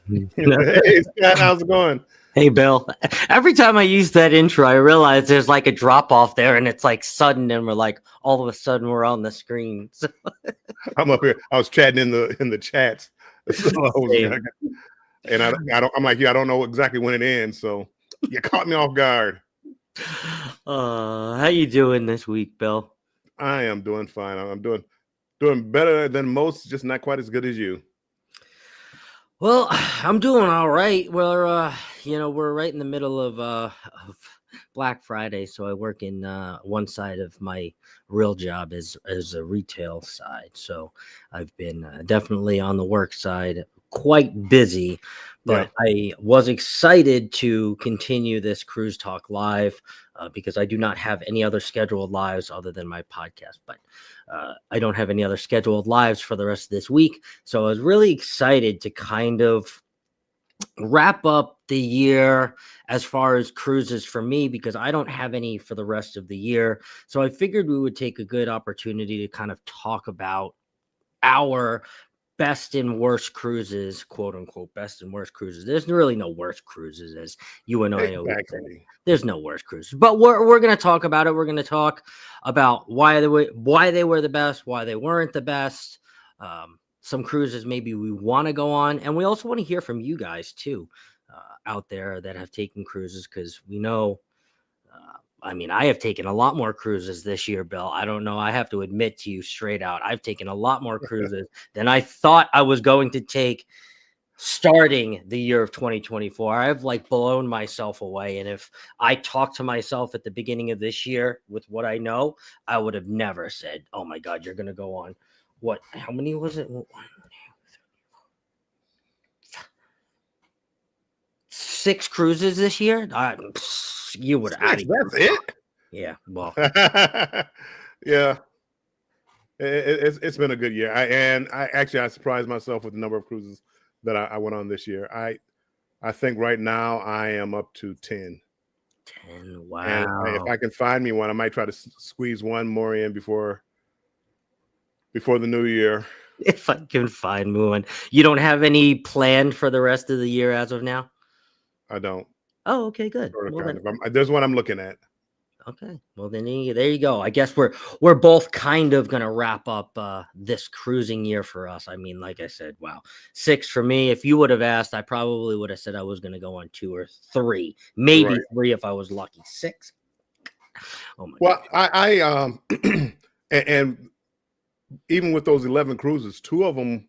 Hey, Scott, how's it going? Hey, Bill. Every time I use that intro, I realize there's like a drop off there and it's like sudden, and we're like, all of a sudden, we're on the screen. So, I'm up here. I was chatting in the chats, so same. I don't. I'm like you. I don't know exactly when it ends, so you caught me off guard. How you doing this week, Bill? I am doing fine. I'm doing better than most, just not quite as good as you. Well, I'm doing all right. We're right in the middle of Black Friday, so I work in one side of my real job as a retail side. So I've been definitely on the work side, quite busy. Yeah. But I was excited to continue this Cruise Talk live because I do not have any other scheduled lives other than my podcast. But I don't have any other scheduled lives for the rest of this week. So I was really excited to kind of wrap up the year as far as cruises for me because I don't have any for the rest of the year. So I figured we would take a good opportunity to kind of talk about our best and worst cruises, quote unquote, best and worst cruises. There's really no worst cruises, as you and I always say. Exactly. There's no worst cruises, but we're gonna talk about it. We're gonna talk about why they were the best, why they weren't the best. Some cruises maybe we want to go on, and we also want to hear from you guys too, out there that have taken cruises because we know. I have taken a lot more cruises this year, Bill. I don't know. I have to admit to you straight out, I've taken a lot more cruises than I thought I was going to take starting the year of 2024. I've like blown myself away. And if I talked to myself at the beginning of this year with what I know, I would have never said, oh my God, you're going to go on. What? How many was it? 6 cruises this year? You would out of That's it. Yeah. Well, Yeah. It's been a good year. I surprised myself with the number of cruises that I went on this year. I think right now I am up to 10. 10. And if Wow. I can find me one, I might try to squeeze one more in before the new year. If I can find one. You don't have any planned for the rest of the year as of now? I don't. Oh, okay, good. Sort of, Well kind then, of. There's one I'm looking at. okay. Well then, there you go. I guess we're both kind of gonna wrap up this cruising year for us. I mean, like I said, wow, 6 for me. If you would have asked, I probably would have said I was gonna go on 2 or 3, maybe Right. 3 if I was lucky. 6. Oh my Well, goodness. and even with those 11 cruises, 2 of them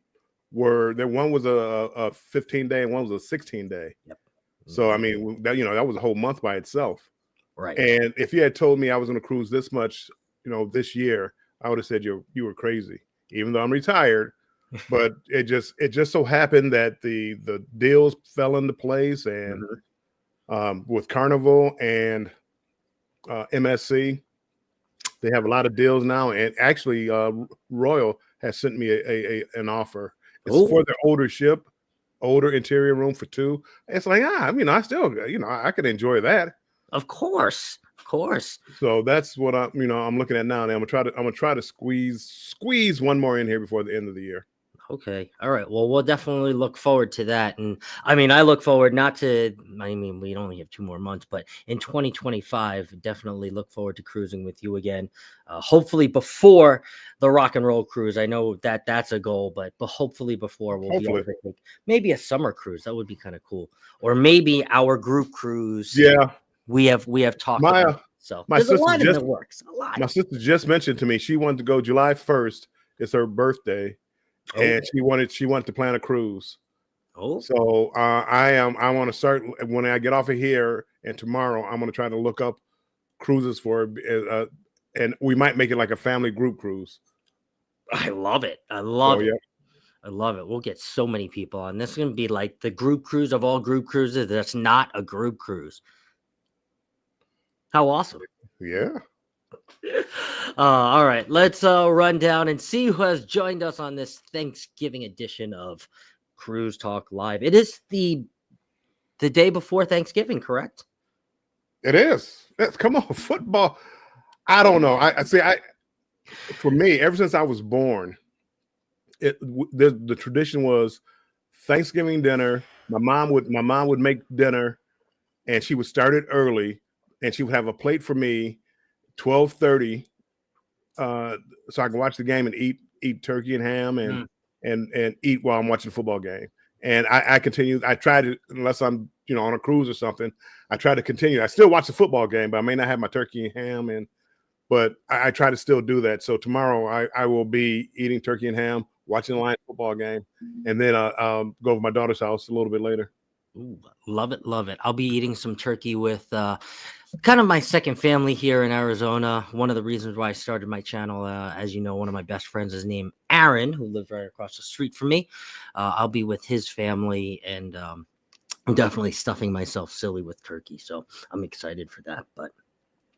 were there. One was a 15-day and one was a 16-day. Yep. So I Mhm. mean, that was a whole month by itself. Right. And if you had told me I was going to cruise this much, this year, I would have said you were crazy. Even though I'm retired, but it just so happened that the deals fell into place, and Mhm. with Carnival and MSC, they have a lot of deals now. And actually, Royal has sent me an offer. It's Oh, for the older ship, older interior room for 2. It's like I still I could enjoy that. of course. Of course. So that's what I'm looking at now. And I'm gonna try to squeeze one more in here before the end of the year. Okay. All right. Well, we'll definitely look forward to that. And I look forward not to, we only have 2 more months, but in 2025, definitely look forward to cruising with you again. Hopefully before the rock and roll cruise. I know that that's a goal, but hopefully before we'll be able Hopefully, to take maybe a summer cruise. That would be kind of cool. Or maybe our group cruise yeah. we have talked My about. So my there's a sister lot in just the works. A lot. mentioned to me she wanted to go July 1st. It's her birthday, Oh, and she wanted to plan a cruise. oh, So I want to start when I get off of here, and tomorrow I'm going to try to look up cruises for and we might make it like a family group cruise. I love it. I So love it. yeah, I love it. We'll get so many people on. This is going to be like the group cruise of all group cruises. That's not a group cruise. How awesome. yeah. All right. Let's run down and see who has joined us on this Thanksgiving edition of Cruise Talk Live. It is the day before Thanksgiving, correct? It is. Come on, football. I don't know. I see. For me, ever since I was born, the tradition was Thanksgiving dinner. my mom would make dinner, and she would start it early, and she would have a plate for me 12:30, so I can watch the game and eat turkey and ham Mm. and eat while I'm watching the football game. And I continue. I try to, unless I'm on a cruise or something, I try to continue. I still watch the football game, but I may not have my turkey and ham, but I try to still do that. So tomorrow I will be eating turkey and ham, watching the Lions football game, and then go to my daughter's house a little bit later. Ooh, love it, love it. I'll be eating some turkey with kind of my second family here in Arizona. One of the reasons why I started my channel, as you know, one of my best friends is named Aaron, who lives right across the street from me. I'll be with his family, and I'm definitely stuffing myself silly with turkey, so I'm excited for that. But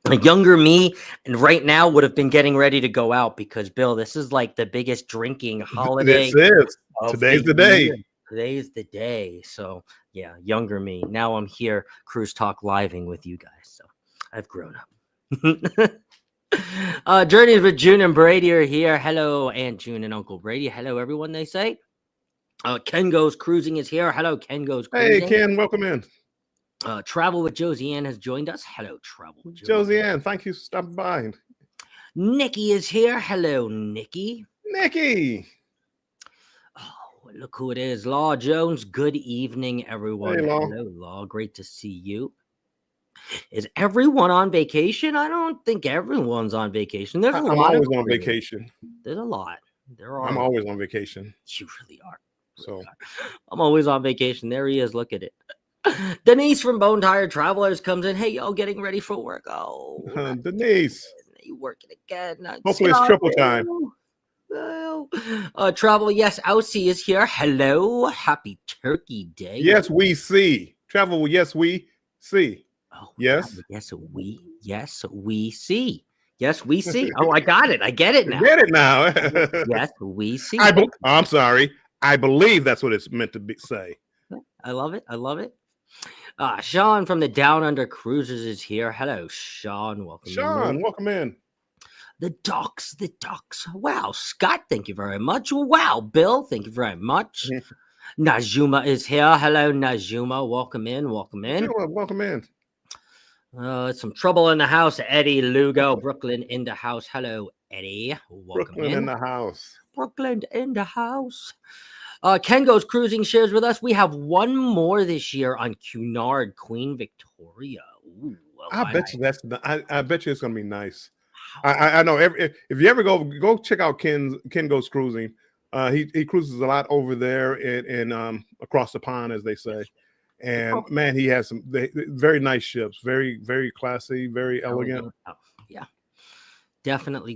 a younger me, and right now would have been getting ready to go out because, Bill, this is like the biggest drinking holiday. This is of today's the year. day. Today's the day. So yeah, younger me. Now I'm here, Cruise Talk living with you guys. So I've grown up. Journeys with June and Brady are here. Hello, Aunt June and Uncle Brady. Hello, everyone. They say. Ken Goes Cruising is here. Hello, Ken Goes Hey, Cruising. Ken, welcome in. Travel with Josie Ann has joined us. Hello, Travel with Josie Ann, thank you for stopping by. Nikki is here. Hello, Nikki. Nikki. Oh, look who it is. Law Jones. Good evening, everyone. Hey, Law. Hello, Law. Great to see you. Is everyone on vacation? I don't think everyone's on vacation. There's a I'm lot. always on vacation. There's a lot. There are. I'm always on vacation. You really are. So I'm always on vacation. There he is. Look at it. Denise from Bone Tired Travelers comes in. Hey, yo, getting ready for work. Oh, Denise. You working again? Hopefully it's triple time. Travel, yes, Aussie is here. Hello, happy Turkey Day. Yes, we see. Travel, yes, we see. Oh, yes. Travel, yes, we see. Yes, we see. Oh, I got it. I get it now. Get it now. Yes, we see. I'm sorry. I believe that's what it's meant to say. I love it. I love it. Sean from the Down Under Cruises is here. Hello, Sean. Welcome. Sean, welcome in. The Ducks. Wow, Scott, thank you very much. Wow, Bill, thank you very much. Najuma is here. Hello, Najuma. Welcome in. Welcome in. Welcome in. Some trouble in the house. Eddie Lugo, Brooklyn in the house. Hello, Eddie. Welcome Brooklyn in the house. Brooklyn in the house. Ken Goes Cruising shares with us. We have one more this year on Cunard, Queen Victoria. Ooh, I bet you it's gonna be nice. I know. If you ever go check out Ken Goes Cruising. He cruises a lot over there in across the pond, as they say. And man, he has some very nice ships, very, very classy, very elegant. Yeah. Definitely.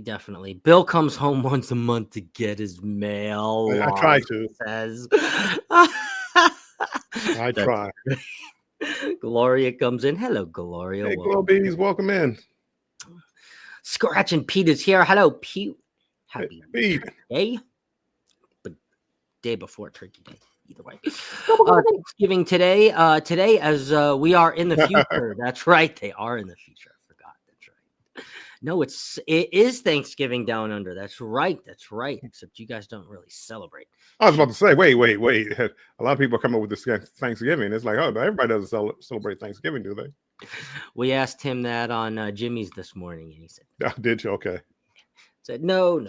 Bill comes home once a month to get his mail. I try to. Says. I try. Gloria comes in. Hello, Gloria. Hey, Glow Bees, welcome in. Scratch and Pete is here. Hello, Pete. Happy Pete. Day. But day before Turkey Day. Either way. Thanksgiving today. Today, as we are in the future. That's right. They are in the future. I forgot. That's right. No, it is Thanksgiving down under. That's right. Except you guys don't really celebrate. I was about to say, wait. A lot of people come up with this Thanksgiving. It's like, oh, everybody doesn't celebrate Thanksgiving, do they? We asked him that on Jimmy's this morning, and he said, oh, "Did you? Okay." Said no.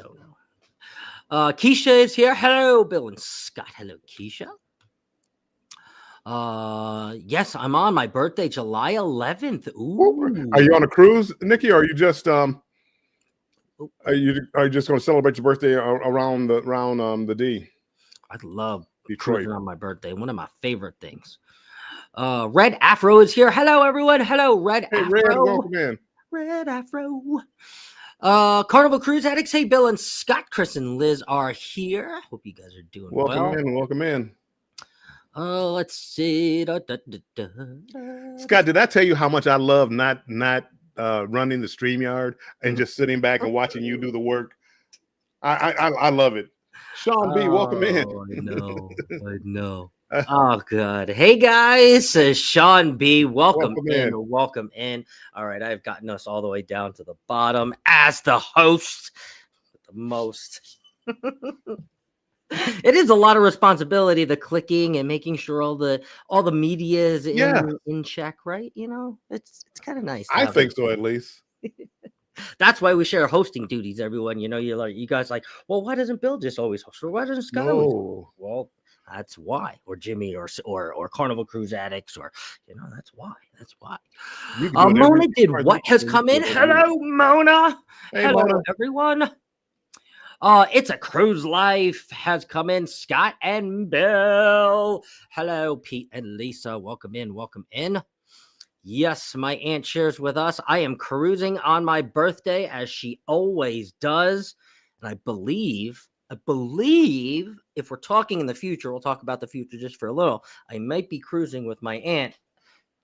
Keisha is here. Hello, Bill and Scott. Hello, Keisha. Yes, I'm on my birthday, July 11th. Ooh. Are you on a cruise, Nikki? Or are you just are you just going to celebrate your birthday around the D? I love Detroit cruising on my birthday. One of my favorite things. Red Afro is here. Hello, everyone. Hello, Red Afro. Red, welcome in. Red Afro. Carnival Cruise Addicts. Hey, Bill and Scott, Chris and Liz are here. Hope you guys are doing well. Welcome in. Let's see. Scott, did I tell you how much I love not running the StreamYard and just sitting back and watching you do the work? I love it. Sean B, welcome in. I know. Oh, good. Hey, guys. Sean B, welcome in. All right, I've gotten us all the way down to the bottom as the host with the most. It is a lot of responsibility, the clicking and making sure all the media is Yeah, in check, right? You know, it's kind of nice to I have it. think so at least. That's why we share hosting duties, everyone. You know, you guys like, well, why doesn't Bill just always host? Or why doesn't Scott always host? No, Well, that's why. Or Jimmy or Carnival Cruise Addicts, or that's why. That's why. you can do it every Mona did Friday what has and you come do in? it every week. Hello, Mona. Hey, Hello, Mona. everyone. It's a cruise life has come in. Scott and Bill. Hello, Pete and Lisa. Welcome in. Welcome in. Yes, my aunt shares with us. I am cruising on my birthday as she always does. And I believe if we're talking in the future, we'll talk about the future just for a little. I might be cruising with my aunt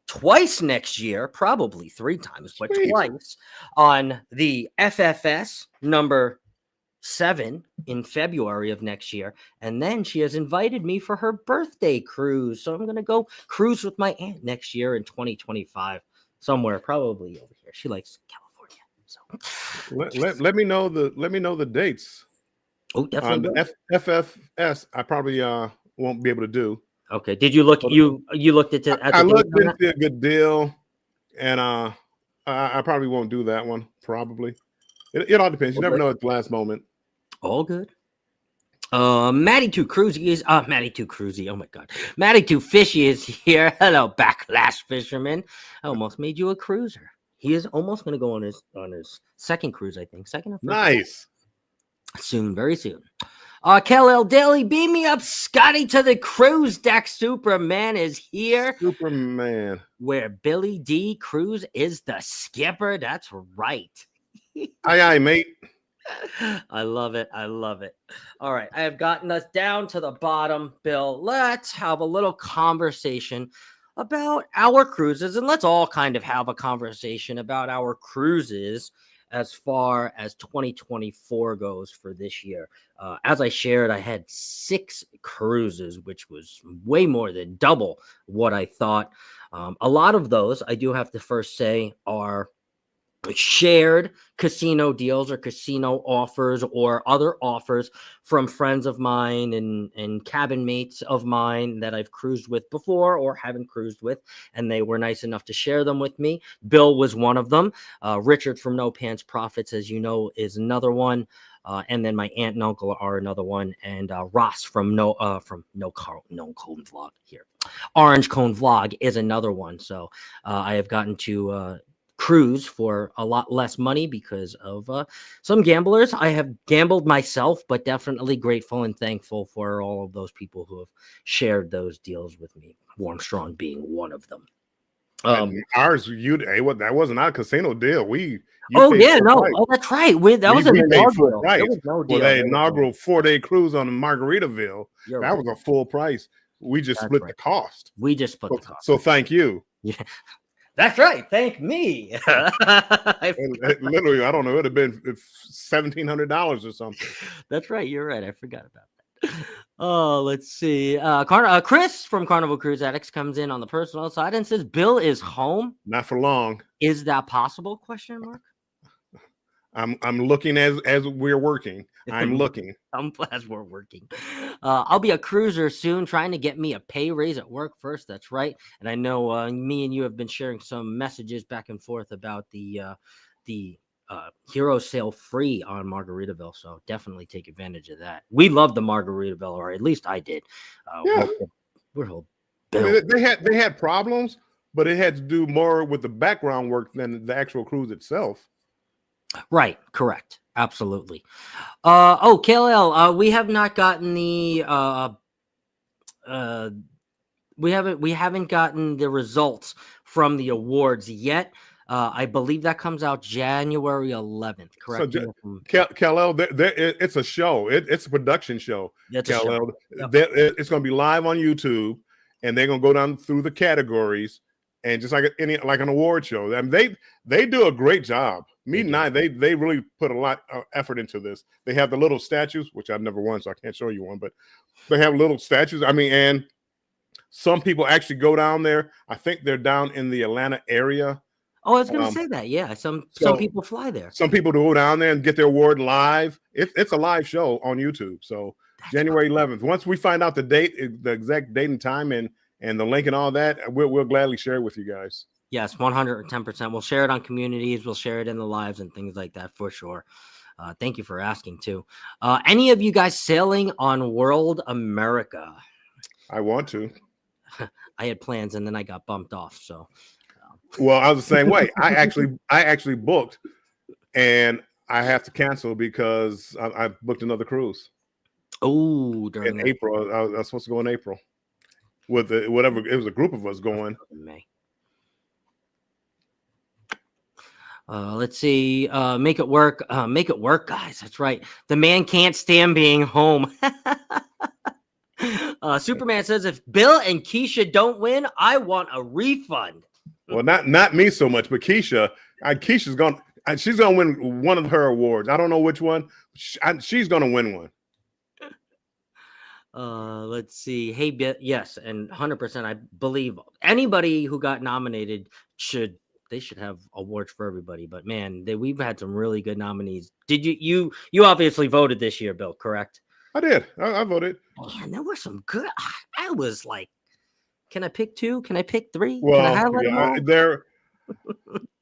twice next year, probably 3 times, but Sweet. twice on the FFS number 7 in February of next year. And then she has invited me for her birthday cruise. So I'm going to go cruise with my aunt next year in 2025, somewhere probably over here. She likes California. So Let me know the dates. definitely. The FFS, I probably won't be able to do. Okay. Did you look? But You looked at the I dates looked on that? into a good deal, and I probably won't do that one. Probably, it all depends. You never Okay. know at the last moment. All good. Maddie Too Cruisy is Maddie Too Cruisy. Oh my god. Maddie Too Fishy is here. Hello, backlash fisherman. I almost made you a cruiser. He is almost gonna go on his second cruise, I think. Second or first? Nice. Soon, very soon. KLL Daily, beam me up, Scotty, to the cruise deck. Superman is here. Superman. Where Billy D. Cruz is the skipper. That's right. Aye, mate. I love it. I love it. All right. I have gotten us down to the bottom, Bill. Let's have a little conversation about our cruises, and let's all kind of have a conversation about our cruises as far as 2024 goes for this year. As I shared, I had 6 cruises, which was way more than double what I thought. A lot of those, I do have to first say, are shared casino deals or casino offers or other offers from friends of mine and cabin mates of mine that I've cruised with before or haven't cruised with, and they were nice enough to share them with me. Bill was one of them. Richard from No Pants Profits, as you know, is another one. And then my aunt and uncle are another one, and Ross from No Cone Vlog here, Orange Cone Vlog is another one. So I have gotten to cruise for a lot less money because of some gamblers. I have gambled myself, but definitely grateful and thankful for all of those people who have shared those deals with me. Warm Strong being one of them. Ours, that wasn't our casino deal. Oh that's right. That was an inaugural. There was no deal. Well, that inaugural 4-day cruise on Margaritaville. That was a full price. We just split the cost. We just split the cost. So thank you. Yeah. That's right. Thank me. Literally, I don't know. It would have been $1,700 or something. That's right. You're right. I forgot about that. Oh, let's see. Chris from Carnival Cruise Addicts comes in on the personal side and says, Bill is home. Not for long. Is that possible? Question mark. I'm looking as we're working. I'm looking. As we're working. I'll be a cruiser soon, trying to get me a pay raise at work first. That's right. And I know me and you have been sharing some messages back and forth about the hero sale free on Margaritaville. So definitely take advantage of that. We love the Margaritaville, or at least I did. They had problems, but it had to do more with the background work than the actual cruise itself. Right, correct, absolutely. KLL, we have not gotten the we haven't gotten the results from the awards yet. I believe that comes out January 11th. Correct. So, KLL, it's a show. It's a production show. KLL, it's going to be live on YouTube, and they're going to go down through the categories. And just like an award show, I mean, they do a great job. Meet and I, they really put a lot of effort into this. They have the little statues, which I've never won, so I can't show you one, but they have little statues. I mean, and some people actually go down there. I think they're down in the Atlanta area. Oh, I was going to say that. Yeah, some people fly there. Some people go down there and get their award live. It's a live show on YouTube, so January 11th. Once we find out the date, the exact date and time, and the link and all that, we'll gladly share it with you guys. Yes, 110%. We'll share it on communities. We'll share it in the lives and things like that for sure. Thank you for asking too. Any of you guys sailing on World America? I want to. I had plans and then I got bumped off. So, well, I was the same way. I actually booked, and I have to cancel because I booked another cruise. Oh, in April. I was supposed to go in April with whatever. It was a group of us going. May. Let's see. Make it work. Make it work, guys. That's right. The man can't stand being home. Superman says, if Bill and Keisha don't win, I want a refund. Well, not me so much, but Keisha. Keisha's going. She's going to win one of her awards. I don't know which one. She's going to win one. Let's see. Hey, yes, and 100%. I believe anybody who got nominated should have awards for everybody. But man, we've had some really good nominees. Did you obviously voted this year, Bill? Correct? I did. I voted. Man, there were some good. I was like, can I pick 2? Can I pick 3? Well, can I have yeah, there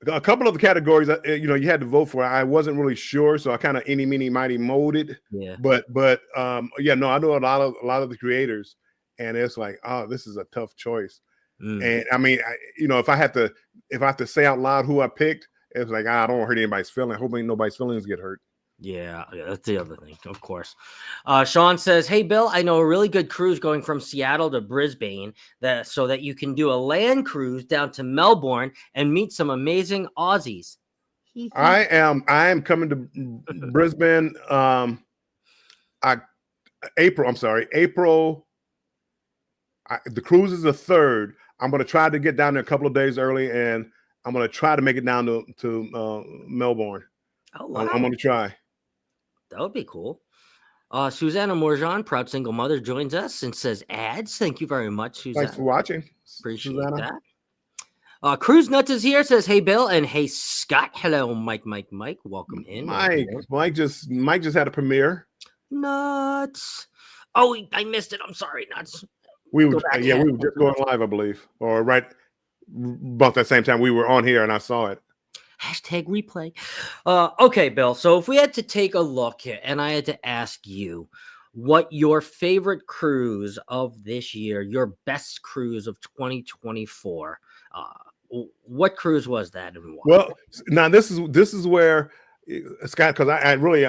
a couple of the categories you had to vote for. I wasn't really sure, so I kind of eeny, meeny, mighty molded. Yeah. But yeah, no, I know a lot of the creators, and it's like, oh, this is a tough choice. And I mean, if I have to say out loud who I picked, it's like I don't hurt anybody's feelings. Hoping nobody's feelings get hurt. Yeah, that's the other thing, of course. Sean says, hey, Bill, I know a really good cruise going from Seattle to Brisbane so that you can do a land cruise down to Melbourne and meet some amazing Aussies. I am coming to Brisbane April. I'm sorry, April. The cruise is the 3rd. I'm going to try to get down there a couple of days early, and I'm going to try to make it down to Melbourne. Oh, wow. I'm going to try. That would be cool. Susanna Morjan, proud single mother, joins us and says ads. Thank you very much, Susanna. Thanks for watching. Appreciate that. Cruise Nuts is here, says, hey, Bill, and hey, Scott. Hello, Mike. Welcome in. Mike just had a premiere. Nuts. Oh, I missed it. I'm sorry, Nuts. We were just going live, I believe, or right about that same time we were on here, and I saw it. Hashtag replay. Okay, Bill. So if we had to take a look here, and I had to ask you what your favorite cruise of this year, your best cruise of 2024, what cruise was that? And why? Well, now this is where Scott, because I really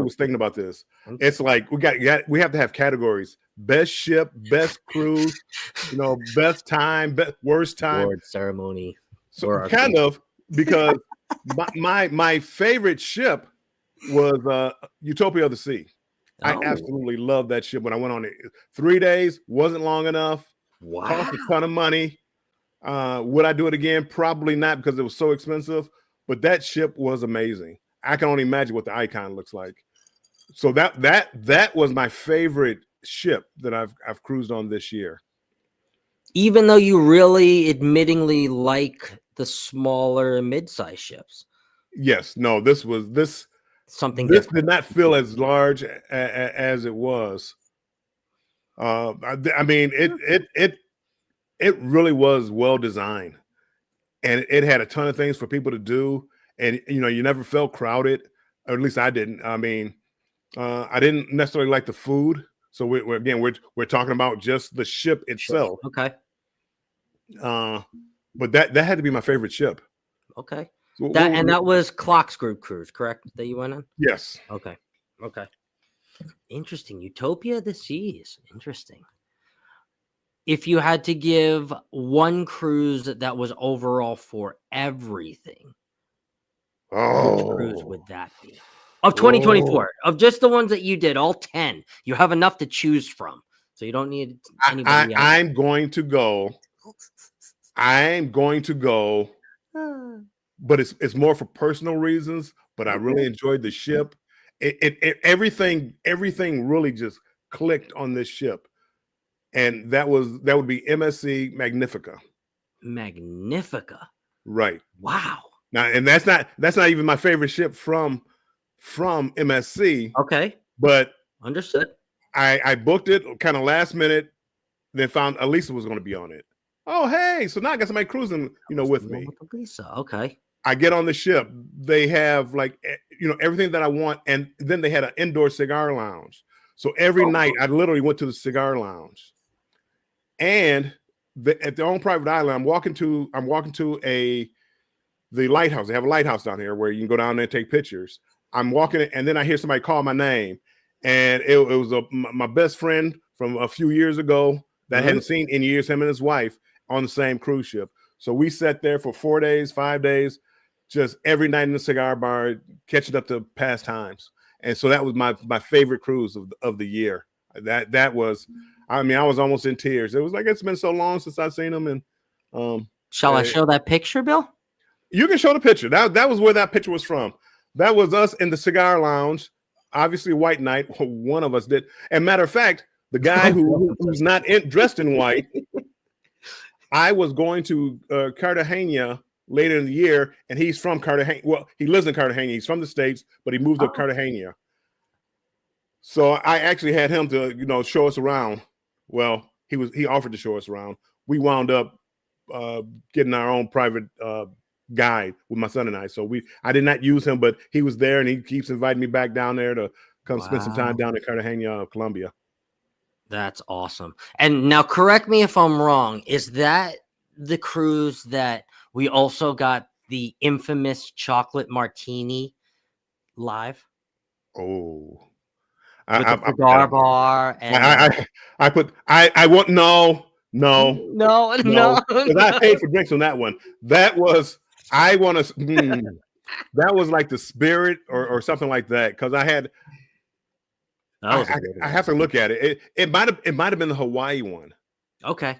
was thinking about this. It's like we have to have categories: best ship, best cruise, best time, worst time, award ceremony. So kind of, because my favorite ship was Utopia of the Sea. I absolutely loved that ship when I went on it. 3 days wasn't long enough. Wow. Cost a ton of money. Would I do it again? Probably not, because it was so expensive. But that ship was amazing. I can only imagine what the Icon looks like. So that was my favorite ship that I've cruised on this year. Even though you really admittingly like the smaller mid-size ships. Yes. No, this something this different. did not feel as large as it was. I mean, it really was well designed, and it had a ton of things for people to do. And you never felt crowded, or at least I didn't. I mean, I didn't necessarily like the food. So we're talking about just the ship itself. Okay. But that had to be my favorite ship. Okay. That was Clocks Group Cruise, correct? That you went on? Yes. Okay. Interesting. Utopia of the Seas. Interesting. If you had to give one cruise that was overall for everything, which cruise would that be? Of 2024, of just the ones that you did, all 10, you have enough to choose from. So you don't need anybody else. I'm going to go, but it's more for personal reasons. But I really enjoyed the ship. Everything really just clicked on this ship, and that would be MSC Magnifica. Magnifica, right? Wow. Now, and that's not even my favorite ship from MSC. Okay, but Understood. I booked it kind of last minute, then found Elisa was going to be on it. Oh, hey! So now I got somebody cruising, with me. With Lisa. Okay. I get on the ship. They have everything that I want, and then they had an indoor cigar lounge. So every night I literally went to the cigar lounge, and at their own private island, I'm walking to the lighthouse. They have a lighthouse down here where you can go down there and take pictures. I'm walking, and then I hear somebody call my name, and it was my best friend from a few years ago that I hadn't seen in years. Him and his wife on the same cruise ship. So we sat there for 4 days, 5 days, just every night in the cigar bar, catching up to past times. And so that was my favorite cruise of the year. That was, I mean, I was almost in tears. It was like, it's been so long since I've seen them. And shall I show that picture, Bill? You can show the picture. That was where that picture was from. That was us in the cigar lounge. Obviously, white night. One of us did. And matter of fact, the guy who's not dressed in white, I was going to Cartagena later in the year, and he's from Cartagena. Well, he lives in Cartagena. He's from the States, but he moved to Cartagena. So I actually had him to, show us around. Well, he offered to show us around. We wound up getting our own private guide with my son and I. So I did not use him, but he was there, and he keeps inviting me back down there to come spend some time down in Cartagena, Colombia. That's awesome. And now correct me if I'm wrong. Is that the cruise that we also got the infamous chocolate martini live? Oh, with the cigar bar. And I want no. Because I paid for drinks on that one. That was that was like the Spirit or something like that. Because I had. I have to look at it. It might have been the Hawaii one. Okay.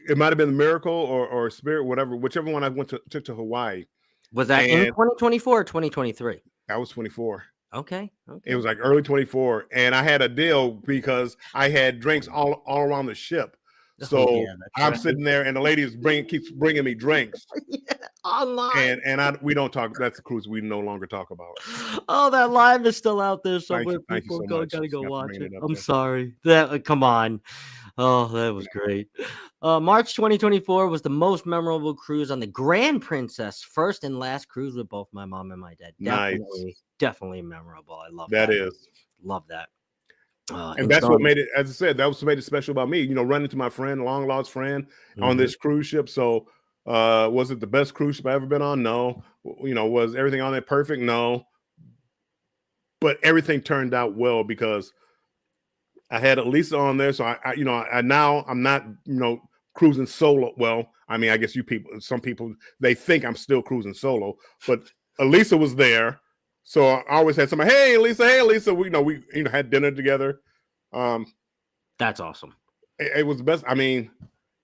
It might have been the Miracle or Spirit, whichever one I took to Hawaii. Was that in 2024 or 2023? That was 24. Okay. It was like early 24, and I had a deal because I had drinks all around the ship. So I'm sitting there, and the lady keeps bringing me drinks. Online. And we don't talk. That's the cruise we no longer talk about. Oh, that live is still out there somewhere. People gotta go watch it. I'm sorry. Come on. Oh, that was great. March 2024 was the most memorable cruise on the Grand Princess, first and last cruise with both my mom and my dad. Definitely memorable. I love that. Love that. And that's what made it, as I said, that was what made it special about me. Running into my friend, long lost friend, on this cruise ship. So, was it the best cruise ship I've ever been on? No. Was everything on it perfect? No. But everything turned out well because I had Elisa on there. So now I'm not, cruising solo. Well, I mean, I guess some people, they think I'm still cruising solo, but Elisa was there. So I always had somebody, hey, Elisa. We had dinner together. That's awesome. It was the best. I mean,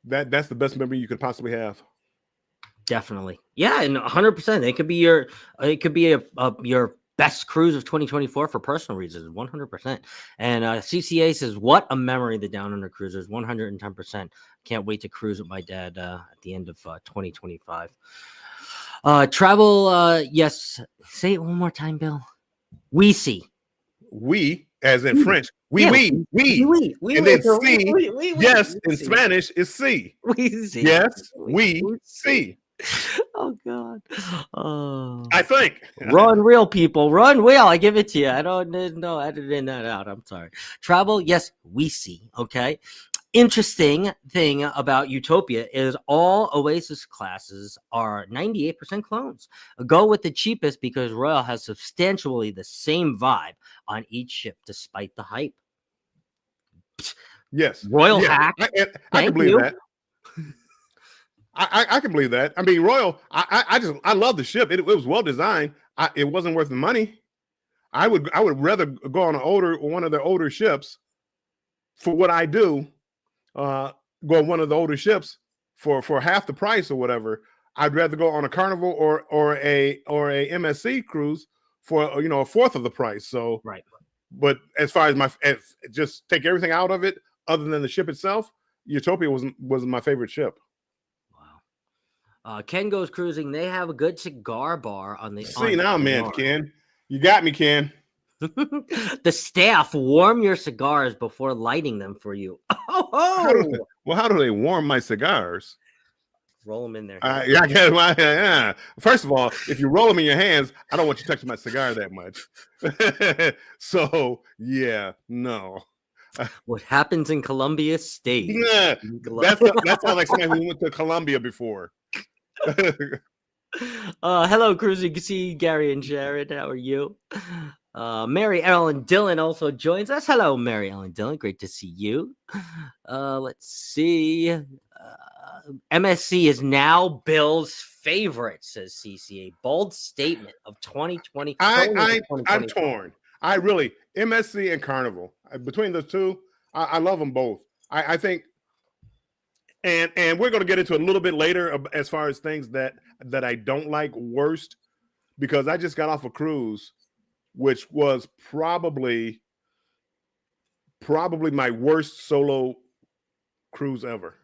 that's the best memory you could possibly have. Definitely. Yeah. And 100%. It could be your best cruise of 2024 for personal reasons. 100%. And CCA says, what a memory, the Down Under cruisers. 110%. Can't wait to cruise with my dad at the end of 2025. Travel. Yes. Say it one more time, Bill. We see. We, as in French. We. And then see. Yes, in Spanish is see. We see. Yes, we see. Oh God. I think. Run real, people. Run real. I give it to you. I don't know editing that out. I'm sorry. Travel. Yes, we see. Okay. Interesting thing about Utopia is all Oasis classes are 98% clones. Go with the cheapest because Royal has substantially the same vibe on each ship despite the hype. Yes. Royal hack. I can believe that. I can believe that. I mean, Royal, I love the ship. It was well designed. It wasn't worth the money. I would rather go on one of their older ships for what I do. Go on one of the older ships for half the price or whatever. I'd rather go on a Carnival or a MSC cruise for a fourth of the price. So right. But as far as just take everything out of it, other than the ship itself, Utopia was my favorite ship. Wow. Ken Goes Cruising. They have a good cigar bar on the. See now, man, Ken, you got me, Ken. The staff warm your cigars before lighting them for you. How do they, Oh, well, how do they warm my cigars? roll them in there. Yeah, I guess, well, yeah. First of all, if you roll them in your hands, I don't want you touching my cigar that much. So, yeah, no. What happens in Columbia stays. Yeah, in that sounds like somebody who went to Colombia before. Hello, Cruising. You see Gary and Jared. How are you? Mary Ellen Dillon also joins us. Hello, Mary Ellen Dillon. Great to see you. Let's see. MSC is now Bill's favorite, says CCA. Bold statement of 2020. I'm torn. I really MSC and Carnival, between the two, I love them both. I think, and we're going to get into a little bit later as far as things that I don't like worst, because I just got off a cruise, which was probably my worst solo cruise ever.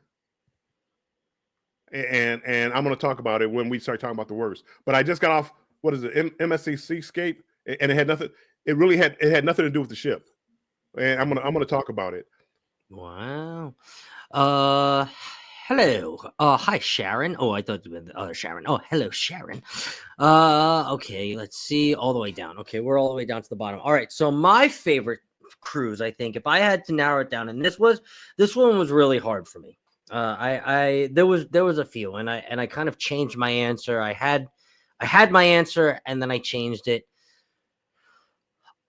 And I'm going to talk about it when we start talking about the worst. But I just got off, what is it, MSC Seascape, and it had nothing. It had nothing to do with the ship. And I'm gonna talk about it. Wow. Hello. Hi, Sharon. Oh, I thought you were the other Sharon. Oh, hello, Sharon. Okay, let's see. All the way down. Okay, we're all the way down to the bottom. All right. So my favorite cruise, I think, if I had to narrow it down, and this one was really hard for me. There was a few, and I kind of changed my answer. I had my answer, and then I changed it.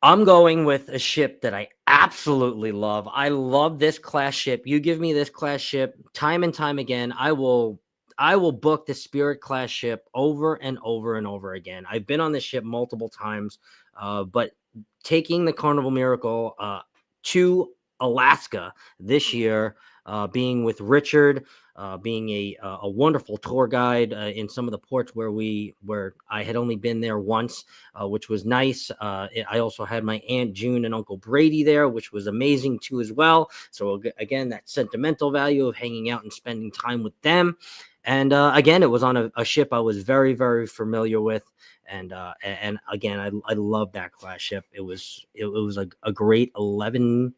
I'm going with a ship that I absolutely love. I love this class ship. You give me this class ship time and time again, I will book the Spirit class ship over and over and over again. I've been on this ship multiple times, but taking the Carnival Miracle to Alaska this year, being with Richard, being a wonderful tour guide in some of the ports where I had only been there once, which was nice. I also had my Aunt June and Uncle Brady there, which was amazing too as well. So again, that sentimental value of hanging out and spending time with them. And again, it was on a ship I was very, very familiar with. And again, I love that class ship. It was a great 11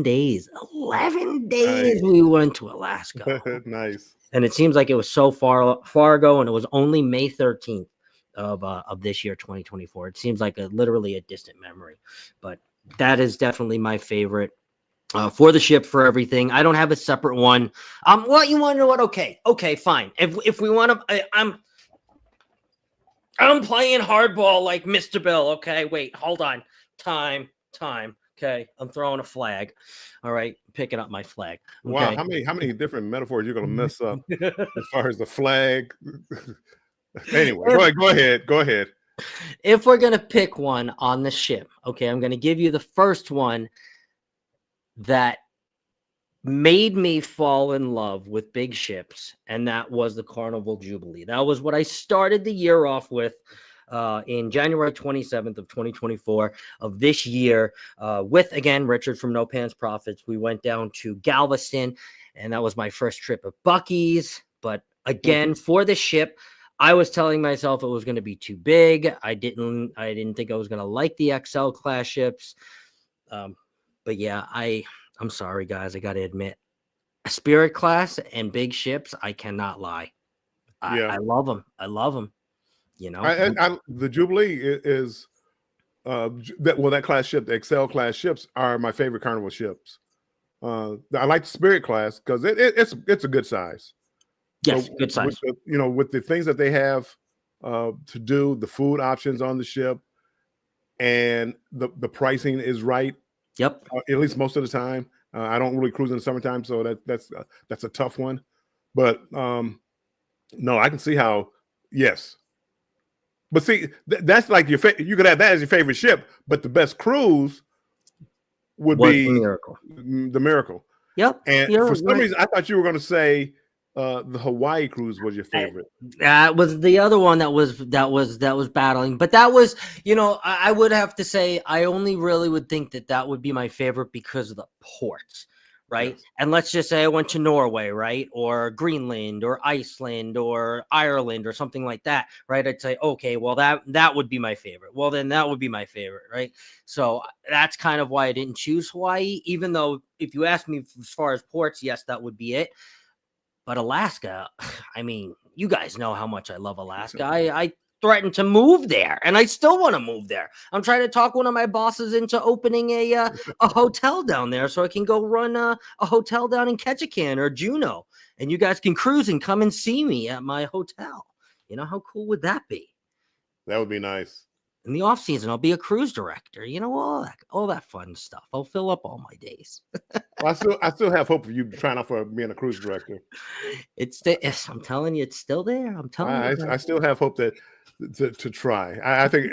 days. 11 days we went to Alaska. Nice. And it seems like it was so far ago, and it was only May 13th of this year, 2024. It seems like literally a distant memory, but that is definitely my favorite for the ship, for everything. I don't have a separate one. What you want to know? What? Okay, fine. If we want to, I'm playing hardball like Mr. Bill. Okay, wait, hold on. Time. Okay, I'm throwing a flag. All right, picking up my flag. Okay. Wow, how many different metaphors you're gonna mess up as far as the flag? Anyway, go ahead. If we're gonna pick one on the ship, okay, I'm gonna give you the first one that made me fall in love with big ships, and that was the Carnival Jubilee. That was what I started the year off with. In January 27th of 2024 of this year, with, again, Richard from No Pants Profits. We went down to Galveston, and that was my first trip at Buc-ee's. But again, for the ship, I was telling myself it was going to be too big. I didn't think I was going to like the XL class ships. But yeah, I'm sorry, guys. I got to admit, Spirit class and big ships, I cannot lie. I love them. I love them. You know, the Jubilee is that class ship. The XL class ships are my favorite Carnival ships. I like the Spirit class because it's a good size. Yes, good size. With the things that they have to do, the food options on the ship, and the pricing is right. Yep. At least most of the time. I don't really cruise in the summertime, so that's a tough one. But no, I can see how. Yes. But see, that's like you could have that as your favorite ship, but the best cruise would be the Miracle. Yep. And for some reason, I thought you were going to say the Hawaii cruise was your favorite. That was the other one that was battling, but that was, I would have to say I only really would think that would be my favorite because of the ports, right? Yes. And let's just say I went to Norway, right? Or Greenland or Iceland or Ireland or something like that, right? I'd say, okay, well, that would be my favorite. Well, then that would be my favorite, right? So that's kind of why I didn't choose Hawaii, even though if you ask me as far as ports, yes, that would be it. But Alaska, I mean, you guys know how much I love Alaska. I threatened to move there, and I still want to move there. I'm trying to talk one of my bosses into opening a hotel down there, so I can go run a hotel down in Ketchikan or Juneau, and you guys can cruise and come and see me at my hotel. You know, how cool would that be? That would be nice. In the off season, I'll be a cruise director. You know, all that fun stuff. I'll fill up all my days. Well, I still have hope for you trying out for being a cruise director. I'm telling you, it's still there. I'm telling you. I still have hope that to try. I think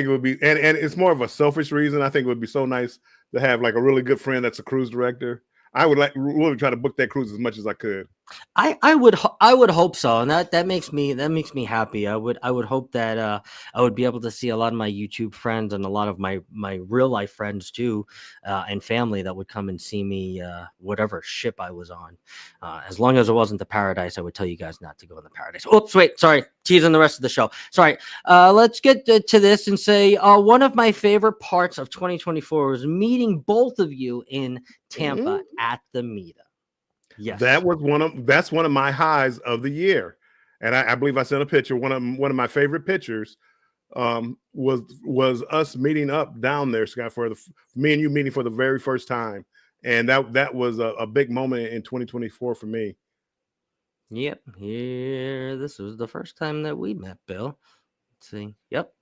it would be, and it's more of a selfish reason. I think it would be so nice to have like a really good friend that's a cruise director. I would like really try to book that cruise as much as I could. I would hope so, and that makes me happy. I would hope that I would be able to see a lot of my YouTube friends and a lot of my real life friends too, and family that would come and see me whatever ship I was on. As long as it wasn't the Paradise, I would tell you guys not to go on the Paradise. Oops, wait, sorry, teasing the rest of the show. Sorry. Let's get to this and say one of my favorite parts of 2024 was meeting both of you in Tampa at the meetup. Yes, that's one of my highs of the year, and I believe I sent a picture. One of my favorite pictures was us meeting up down there, Scott, for me and you meeting for the very first time, and that was a big moment in 2024 for me. Yep, here this was the first time that we met, Bill. Let's see. Yep,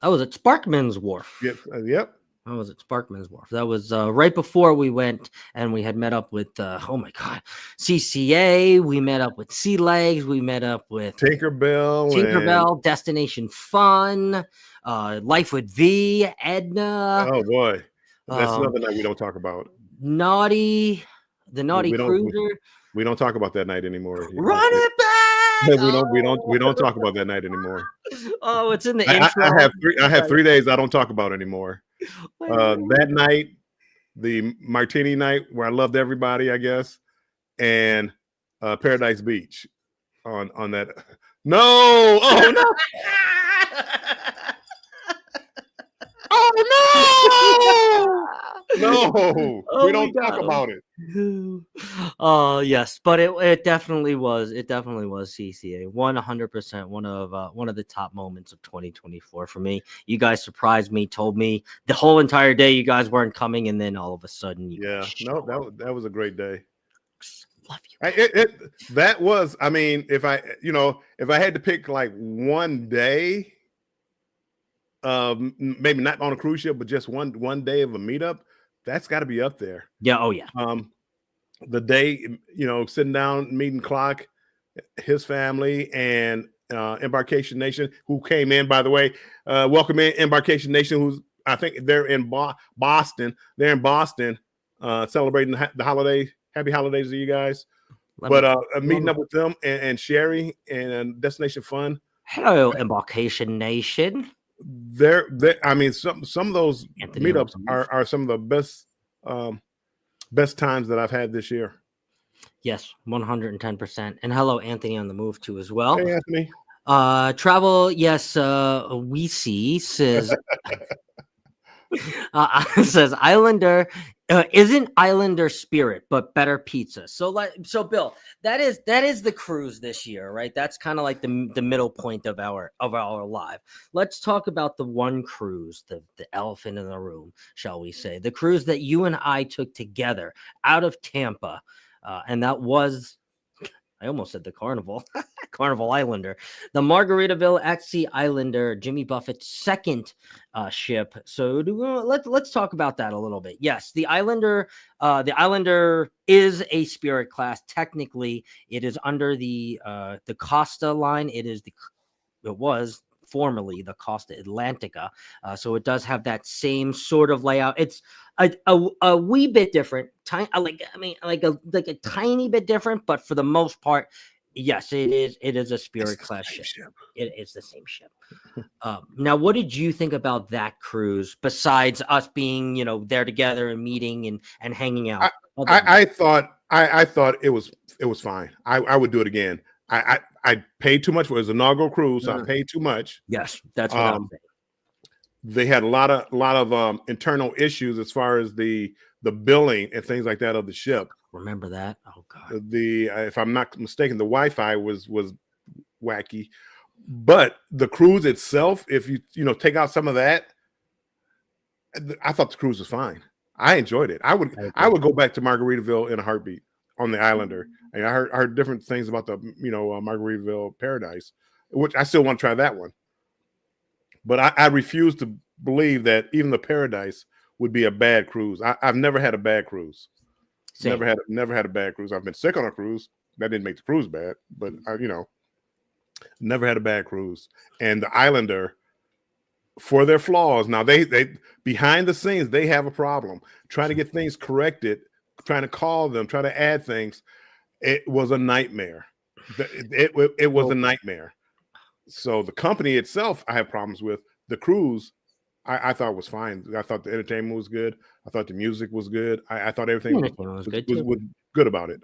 I was at Sparkman's Wharf. Yep. I was at Sparkman's Wharf. That was right before we went, and we had met up with oh my god, CCA. We met up with Sea Legs. We met up with Tinkerbell, Destination Fun, Life with V, Edna. Oh boy, that's another night we don't talk about. The Naughty Cruiser. We don't talk about that night anymore. Run it back. We don't talk about that night anymore. Oh, it's in the intro. I have 3 days I don't talk about anymore. That night, the martini night where I loved everybody, I guess, and Paradise Beach on that. No, oh no. Oh no! No, we don't talk about it. Oh yes, but it definitely was. It definitely was CCA 100%. One of the top moments of 2024 for me. You guys surprised me, told me the whole entire day you guys weren't coming, and then all of a sudden, that was a great day. Love you. That was. I mean, if I had to pick like one day. Maybe not on a cruise ship, but just one day of a meetup, that's got to be up there. Yeah. Oh yeah. The day, sitting down, meeting Clock, his family, and Embarkation Nation, who came in, by the way. Welcome in Embarkation Nation, who's I think they're in Boston. They're in Boston, celebrating the holiday. Happy holidays to you guys. Meeting up with them and Sherry and Destination Fun. Hello, Embarkation Nation. I mean, some of those meetups are some of the best times that I've had this year. Yes, 110%. And hello, Anthony on the move too as well. Hey, Anthony. Travel, yes. We see says says Islander isn't Islander spirit, but better pizza. So Bill, that is the cruise this year, right? That's kind of like the middle point of our live. Let's talk about the one cruise, the elephant in the room, shall we say, the cruise that you and I took together out of Tampa, and that was. I almost said the Carnival, Carnival Islander, the Margaritaville at Sea Islander, Jimmy Buffett's second ship. So let's talk about that a little bit. Yes, the Islander is a Spirit class. Technically, it is under the Costa line. It was formerly the Costa Atlantica. So it does have that same sort of layout. It's a wee bit different, like a tiny bit different, but for the most part, Yes, it is. It is a Spirit It's the class same ship. ship. It is the same ship. Now, what did you think about that cruise? Besides us being, there together and meeting and hanging out. I thought it was fine. I would do it again. I paid too much for it. Was an inaugural cruise, so I paid too much. Yes, that's what I'm saying. They had a lot of internal issues as far as the billing and things like that of the ship. Remember that? Oh God. If I'm not mistaken, the Wi-Fi was wacky, but the cruise itself, if you take out some of that, I thought the cruise was fine. I enjoyed it. I would go back to Margaritaville in a heartbeat on the Islander. And I heard different things about the Margaritaville Paradise, which I still want to try that one. But I refuse to believe that even the Paradise would be a bad cruise. I've never had a bad cruise. Same. Never had a bad cruise. I've been sick on a cruise. That didn't make the cruise bad, but never had a bad cruise. And the Islander, for their flaws, now they behind the scenes they have a problem trying to get things corrected, trying to call them, try to add things. It was a nightmare. It was a nightmare. So the company itself, I have problems with. The cruise, I thought was fine. I thought the entertainment was good. I thought the music was good. I thought everything was good about it.